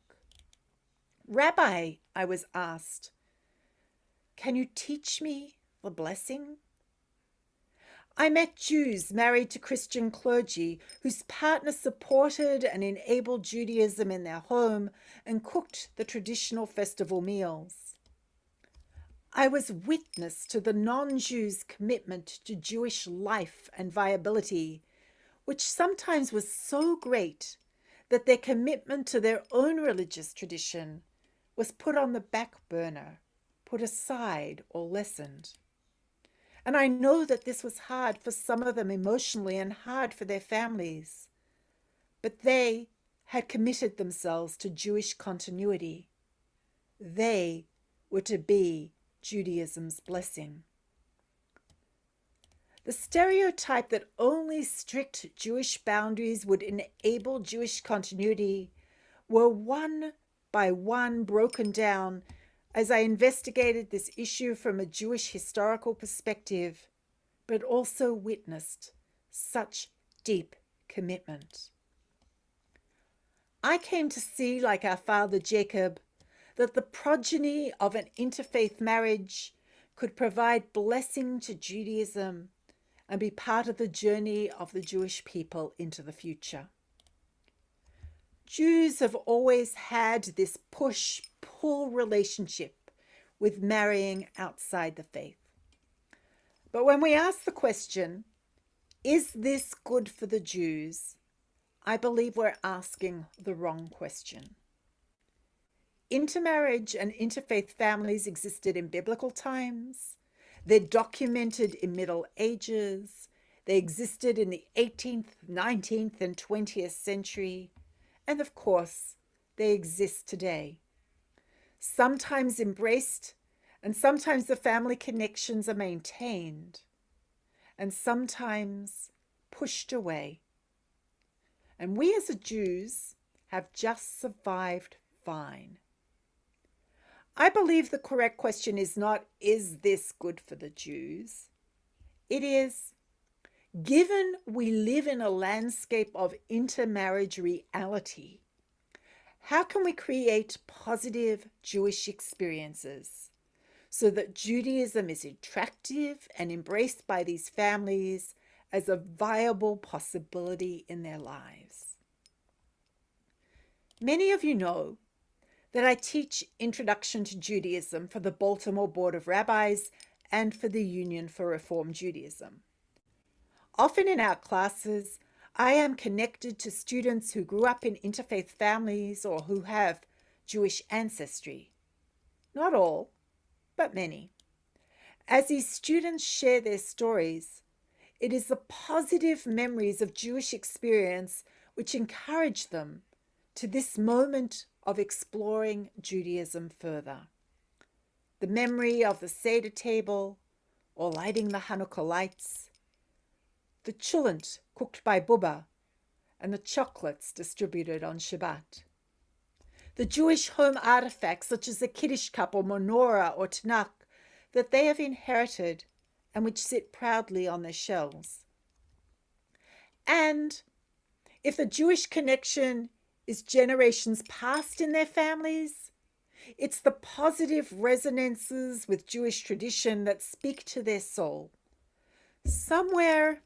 Rabbi, I was asked, can you teach me the blessing? I met Jews married to Christian clergy whose partners supported and enabled Judaism in their home and cooked the traditional festival meals. I was witness to the non-Jews' commitment to Jewish life and viability, which sometimes was so great that their commitment to their own religious tradition was put on the back burner, put aside, or lessened. And I know that this was hard for some of them emotionally and hard for their families. But they had committed themselves to Jewish continuity. They were to be Judaism's blessing. The stereotype that only strict Jewish boundaries would enable Jewish continuity were one by one broken down as I investigated this issue from a Jewish historical perspective, but also witnessed such deep commitment. I came to see, like our father Jacob, that the progeny of an interfaith marriage could provide blessing to Judaism and be part of the journey of the Jewish people into the future. Jews have always had this push-pull relationship with marrying outside the faith. But when we ask the question, is this good for the Jews? I believe we're asking the wrong question. Intermarriage and interfaith families existed in biblical times. They're documented in Middle Ages. They existed in the 18th, 19th, and 20th century. And of course, they exist today. Sometimes embraced, and sometimes the family connections are maintained, and sometimes pushed away. And we as Jews have just survived fine. I believe the correct question is not, is this good for the Jews? It is, given we live in a landscape of intermarriage reality, how can we create positive Jewish experiences so that Judaism is attractive and embraced by these families as a viable possibility in their lives? Many of you know that I teach Introduction to Judaism for the Baltimore Board of Rabbis and for the Union for Reform Judaism. Often in our classes, I am connected to students who grew up in interfaith families or who have Jewish ancestry. Not all, but many. As these students share their stories, it is the positive memories of Jewish experience which encourage them to this moment of exploring Judaism further. The memory of the Seder table or lighting the Hanukkah lights, the cholent cooked by Bubba, and the chocolates distributed on Shabbat. The Jewish home artifacts such as the Kiddush cup or menorah or Tanakh that they have inherited and which sit proudly on their shelves. And if the Jewish connection is generations past in their families, it's the positive resonances with Jewish tradition that speak to their soul. Somewhere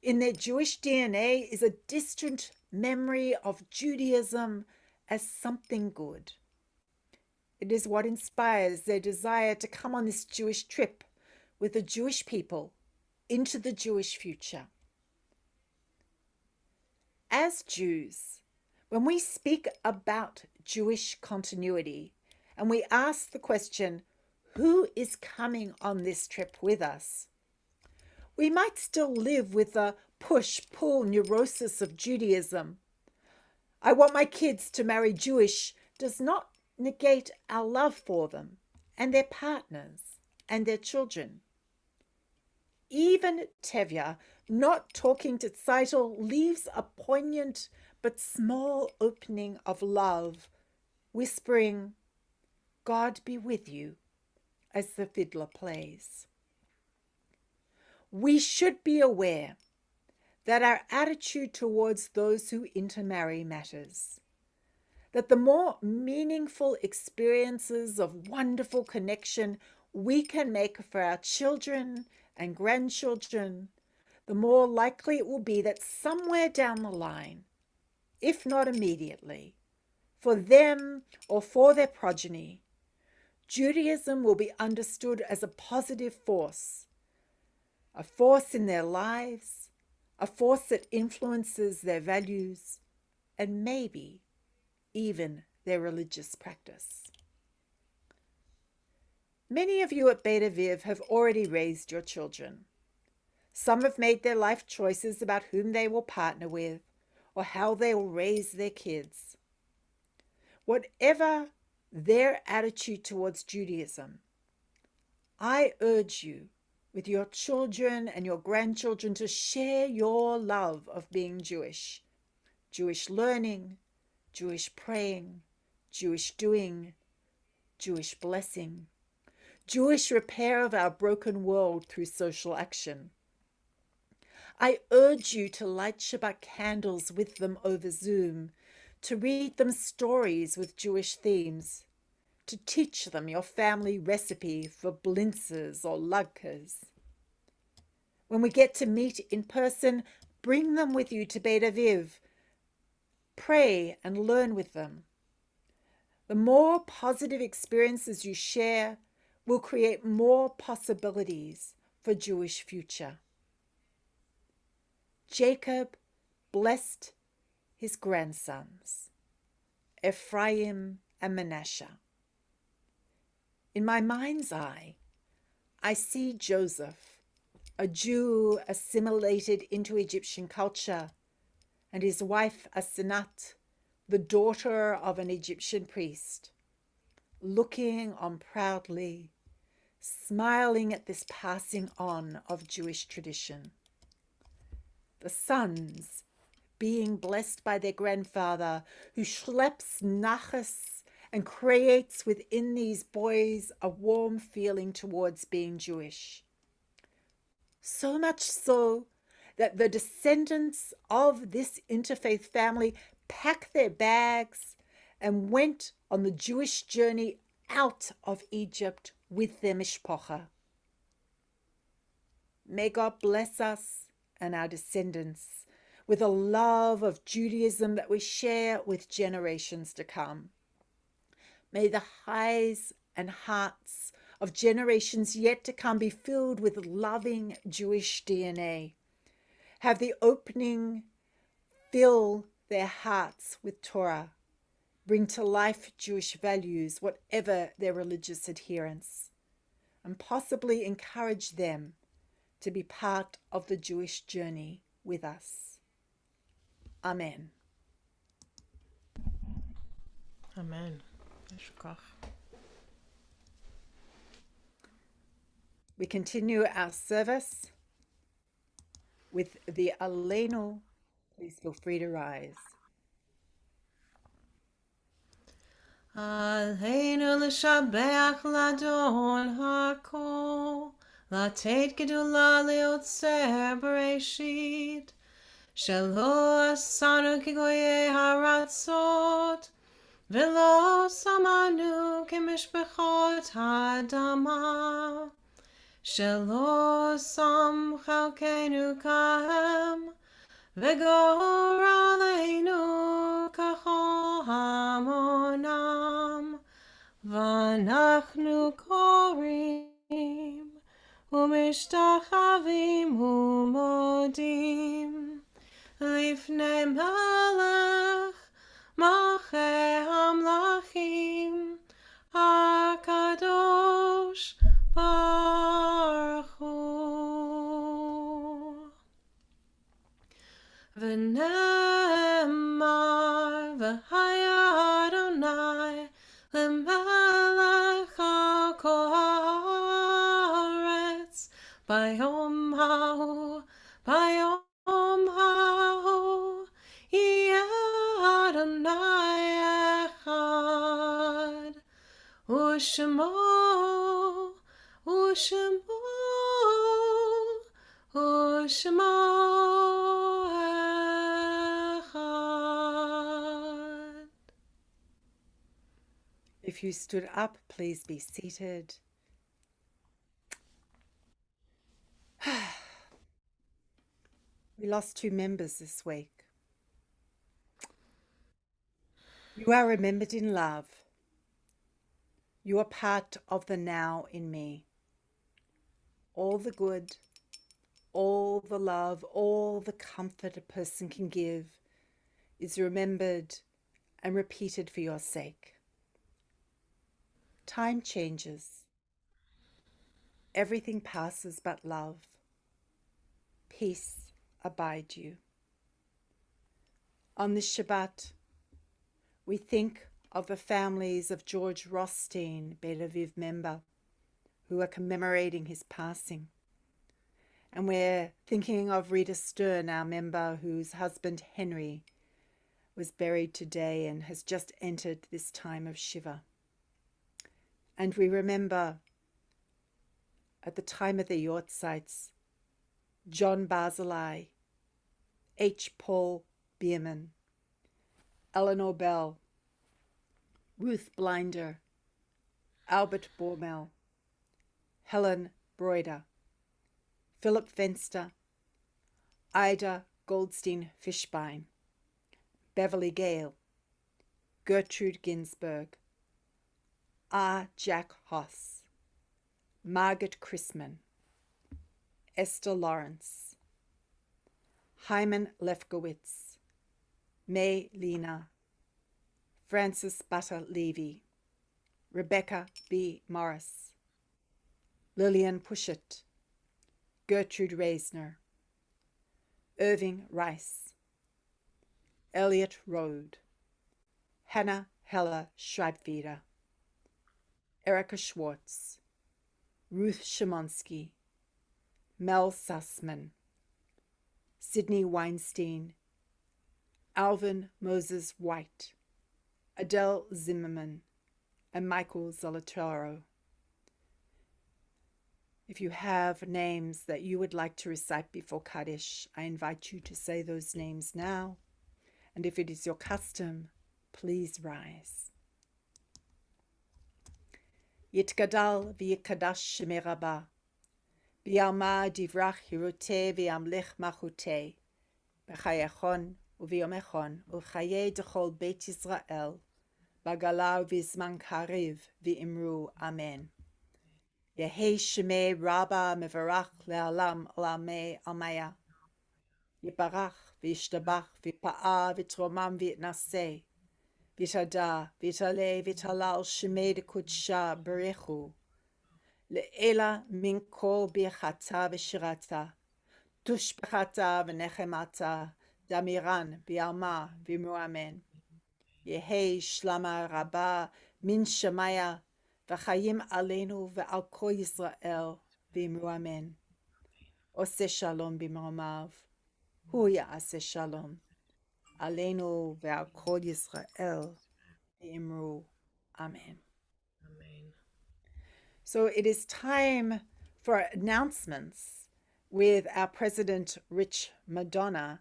in their Jewish DNA is a distant memory of Judaism as something good. It is what inspires their desire to come on this Jewish trip with the Jewish people into the Jewish future. As Jews, when we speak about Jewish continuity and we ask the question, who is coming on this trip with us? We might still live with the push-pull neurosis of Judaism. I want my kids to marry Jewish does not negate our love for them and their partners and their children. Even Tevya, not talking to Tzeitel, leaves a poignant but small opening of love, whispering, God be with you, as the fiddler plays. We should be aware that our attitude towards those who intermarry matters, that the more meaningful experiences of wonderful connection we can make for our children and grandchildren, the more likely it will be that somewhere down the line, if not immediately, for them or for their progeny, Judaism will be understood as a positive force, a force in their lives, a force that influences their values, and maybe even their religious practice. Many of you at Beit Aviv have already raised your children. Some have made their life choices about whom they will partner with or how they will raise their kids. Whatever their attitude towards Judaism, I urge you with your children and your grandchildren to share your love of being Jewish. Jewish learning, Jewish praying, Jewish doing, Jewish blessing, Jewish repair of our broken world through social action. I urge you to light Shabbat candles with them over Zoom, to read them stories with Jewish themes, to teach them your family recipe for blintzes or latkes. When we get to meet in person, bring them with you to Beit Aviv. Pray and learn with them. The more positive experiences you share will create more possibilities for Jewish future. Jacob blessed his grandsons, Ephraim and Manasseh. In my mind's eye, I see Joseph, a Jew assimilated into Egyptian culture, and his wife Asenat, the daughter of an Egyptian priest, looking on proudly, smiling at this passing on of Jewish tradition. The sons being blessed by their grandfather, who schleps nachas and creates within these boys a warm feeling towards being Jewish. So much so that the descendants of this interfaith family packed their bags and went on the Jewish journey out of Egypt with their mishpocha. May God bless us and our descendants with a love of Judaism that we share with generations to come. May the eyes and hearts of generations yet to come be filled with loving Jewish DNA. Have the opening fill their hearts with Torah. Bring to life Jewish values, whatever their religious adherence, and possibly encourage them to be part of the Jewish journey with us. Amen. Amen. יישר כוח. We continue our service with the Aleinu. Please feel free to rise. עלינו לשבח לאדון הכל, לתת גדולה ליוצר בראשית, שלא עשנו כגויי הארצות, ולא שמנו כמשפחות האדמה, שלא שם חלקנו כהם, וגורלנו ככל המונם, ואנחנו קוראים ומשתחווים ומודים לפני מלך מלכי המלכים הקדוש ברוך הוא. ונאמר והיה אדוני למלך על כל הארץ ביום ההוא, ביום ההוא יהיה אדוני אחד, ושמו ושמו ושמו If you stood up, please be seated. We lost two members this week. You are remembered in love. You are part of the now in me. All the good, all the love, all the comfort a person can give is remembered and repeated for your sake. Time changes. Everything passes but love. Peace abide you. On this Shabbat, we think of the families of George Rothstein, Beit Aviv member, who are commemorating his passing. And we're thinking of Rita Stern, our member, whose husband Henry was buried today and has just entered this time of Shiva. And we remember at the time of the Yortzites, John Barzilai, H. Paul Bierman, Eleanor Bell, Ruth Blinder, Albert Bormel, Helen Broider, Philip Fenster, Ida Goldstein Fishbein, Beverly Gale, Gertrude Ginsburg, R. Jack Hoss, Margaret Chrisman, Esther Lawrence, Hyman Lefkowitz, May Lena, Frances Butter Levy, Rebecca B. Morris, Lillian Pushett, Gertrude Reisner, Irving Rice, Elliot Rode, Hannah Heller Schreibfeder, Erica Schwartz, Ruth Shimonsky, Mel Sussman, Sidney Weinstein, Alvin Moses White, Adele Zimmerman, and Michael Zolotaro. If you have names that you would like to recite before Kaddish, I invite you to say those names now. And if it is your custom, please rise. Yitgadal v'yikadash shemei Rabbah, v'yalma divrach hiruteh v'yamlech machuteh, b'chayachon u'v'yomechon u'chayei d'chol Beit Yisrael, b'gala v'zman kariv v'imru Amen. Yehei shemei Rabbah mevarach le'alam olamei almaya. Yibarach v'yishtabach v'yipa'ah v'tromam v'yitnaseh. V'tada v'tale v'talal shemei d'kudsha berechu. Le'ela min kol birchata v'shirata. Tushbechata v'nechemata. Damiran v'yalma v'imru Amen. Yehei shlama rabba min shemaya. V'chayim aleinu ve'al kol Yisrael v'imru Amen. Oseh shalom b'mromav. Hu ya'aseh shalom. Aleinu ve'al kol Yisrael v'imru Amen. Amen. So it is time for announcements with our president, Rich Madonna.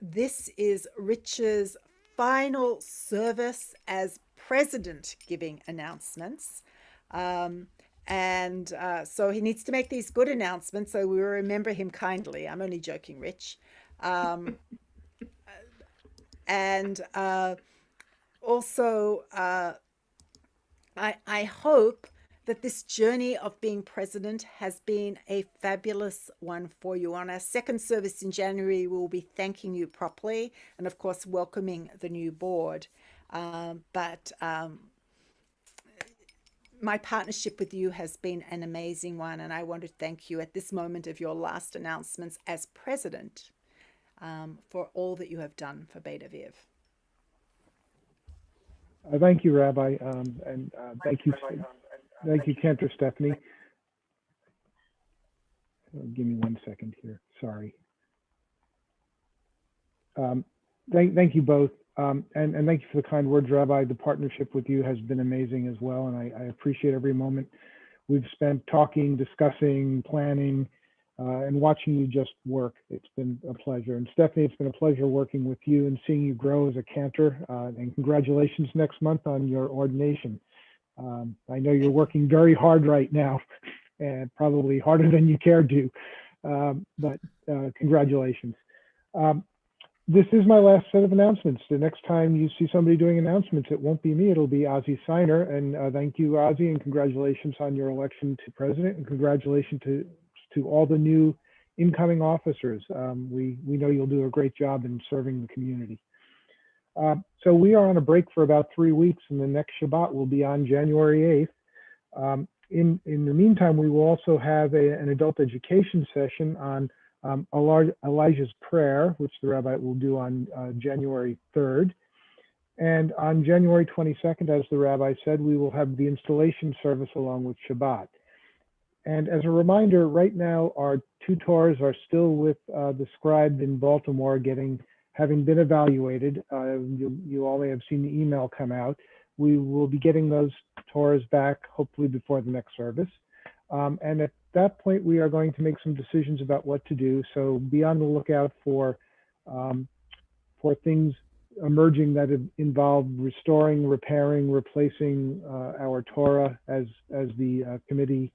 This is Rich's final service as president giving announcements. So he needs to make these good announcements so we remember him kindly. I'm only joking, Rich. Also, I hope that this journey of being president has been a fabulous one for you. On our second service in January, we'll be thanking you properly and, of course, welcoming the new board. My partnership with you has been an amazing one, and I want to thank you at this moment of your last announcements as president for all that you have done for Beit Aviv. Thank you, Rabbi, and thank you, Cantor Stephanie. Give me 1 second here. Sorry. Thank you both, and thank you for the kind words, Rabbi. The partnership with you has been amazing as well, and I appreciate every moment we've spent talking, discussing, planning, and watching you just work. It's been a pleasure. And Stephanie, it's been a pleasure working with you and seeing you grow as a cantor. And congratulations next month on your ordination. I know you're working very hard right now, and probably harder than you care to. but congratulations. Um, this is my last set of announcements. The next time you see somebody doing announcements, it won't be me, it'll be Ozzie Signer. And thank you, Ozzie, and congratulations on your election to president, and congratulations to all the new incoming officers. We know you'll do a great job in serving the community. So we are on a break for about 3 weeks, and the next Shabbat will be on January 8th. In the meantime, we will also have an adult education session on Elijah's Prayer, which the rabbi will do on January 3rd. And on January 22nd, as the rabbi said, we will have the installation service along with Shabbat. And as a reminder, right now, our tutors are still with the scribe in Baltimore having been evaluated. You all may have seen the email come out. We will be getting those tours back, hopefully before the next service. And at that point, we are going to make some decisions about what to do. So be on the lookout for things emerging that involve restoring, repairing, replacing our Torah as the committee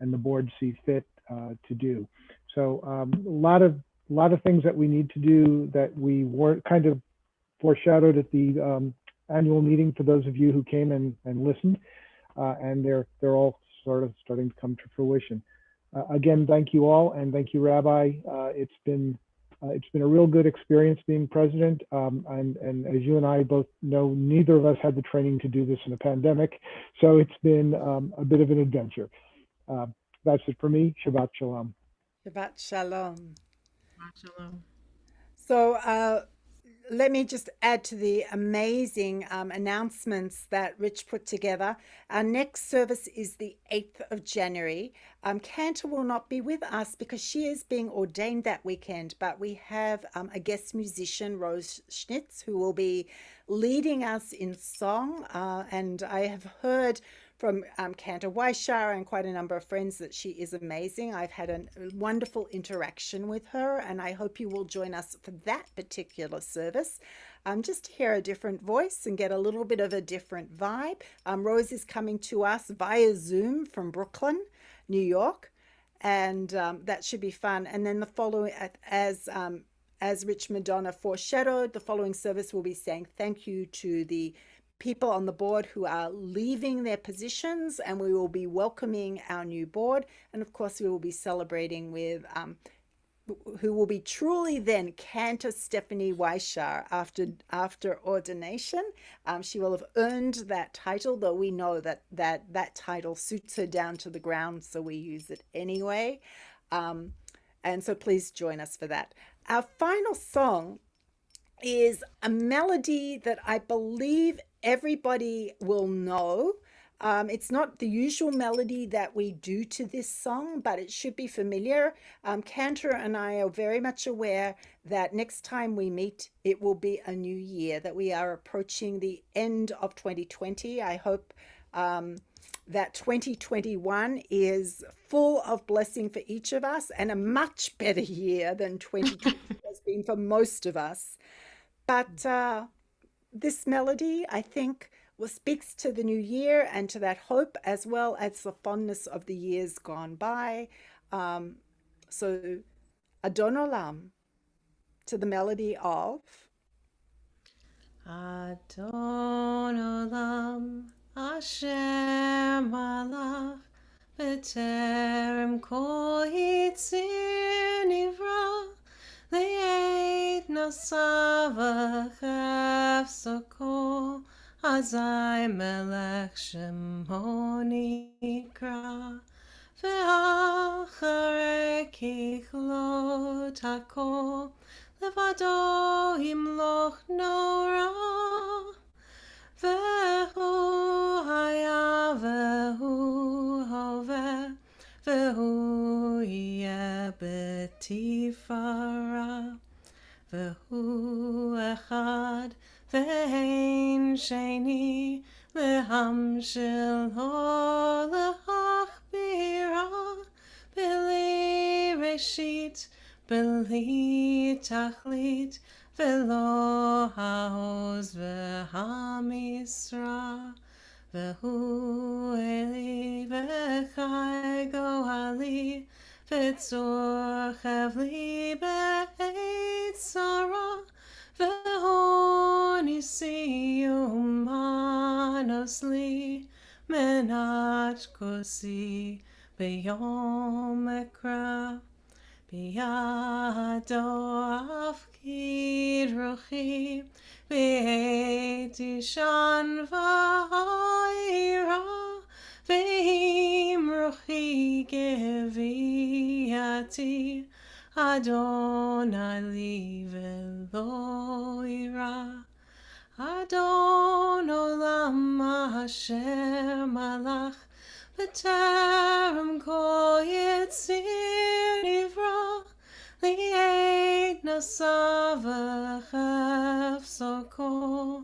and the board see fit to do. So a lot of things that we need to do that we weren't kind of foreshadowed at the annual meeting for those of you who came and listened, and they're all sort of starting to come to fruition. Again, thank you all, and thank you, Rabbi. It's been a real good experience being president, and as you and I both know, neither of us had the training to do this in a pandemic, so it's been a bit of an adventure. That's it for me. Shabbat shalom. Shabbat shalom. Shalom. So let me just add to the amazing announcements that Rich put together. Our next service is the 8th of January. Cantor will not be with us because she is being ordained that weekend, but we have a guest musician, Rose Schnitz, who will be leading us in song. And I have heard from Cantor Weishar and quite a number of friends that she is amazing. I've had a wonderful interaction with her, and I hope you will join us for that particular service, just to hear a different voice and get a little bit of a different vibe. Rose is coming to us via Zoom from Brooklyn, New York, and that should be fun. And then the following, as Rich Madonna foreshadowed, the following service will be saying thank you to the people on the board who are leaving their positions, and we will be welcoming our new board. And of course, we will be celebrating with who will be truly then Cantor Stephanie Weishar after ordination. She will have earned that title, though we know that title suits her down to the ground, so we use it anyway. And so please join us for that. Our final song is a melody that I believe everybody will know. It's not the usual melody that we do to this song, but it should be familiar. Cantor and I are very much aware that next time we meet, it will be a new year, that we are approaching the end of 2020. I hope that 2021 is full of blessing for each of us and a much better year than 2020 has been for most of us. But this melody, I think, speaks to the new year and to that hope, as well as the fondness of the years gone by. So, Adon Olam, to the melody of Adon Olam Asher Malach B'terem Kol Yitzir Nivra Le'ed Nasav V'chefsa Kol Azai Melech Shemo Nikra Ve'acharei Kichlot HaKol Levado Yimloch Nora Ve'hu Haya Ve'hu Hoveh Ve'hu Yeh B'tifara Ve'hu Echad Ve'ein Sheni Lehamshil Ho Lehachbira B'li Reshit B'li Tachlit Ve'lo Ha'oz Ve'hamisra Ve'hu Eli Ve'chai Goali וצורכב לי בעת צרה, והוא ניסי ומנוס לי, מנת כוסי ביום אקרא. בידו אפקיד רוחי, בעת תישן ואירא, ואם רוחי גוויעתי, אדוני לי ולא יירא. אדון עולם אשר מלך, בטרם כל יציר נברא, לעת נשא וחפצו כל,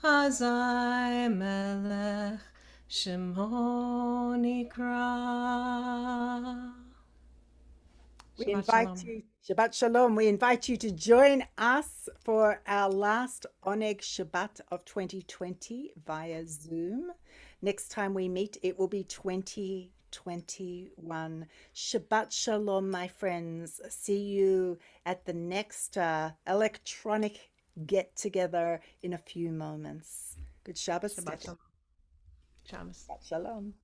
אזי מלך שמו נקרא. We Shabbat invite shalom. you, Shabbat Shalom. We invite you to join us for our last Oneg Shabbat of 2020 via Zoom. Next time we meet, it will be 2021. Shabbat Shalom, my friends. See you at the next electronic get together in a few moments. Good Shabbos, Shabbat Stefan. shalom. Shabbos. Shabbat Shalom.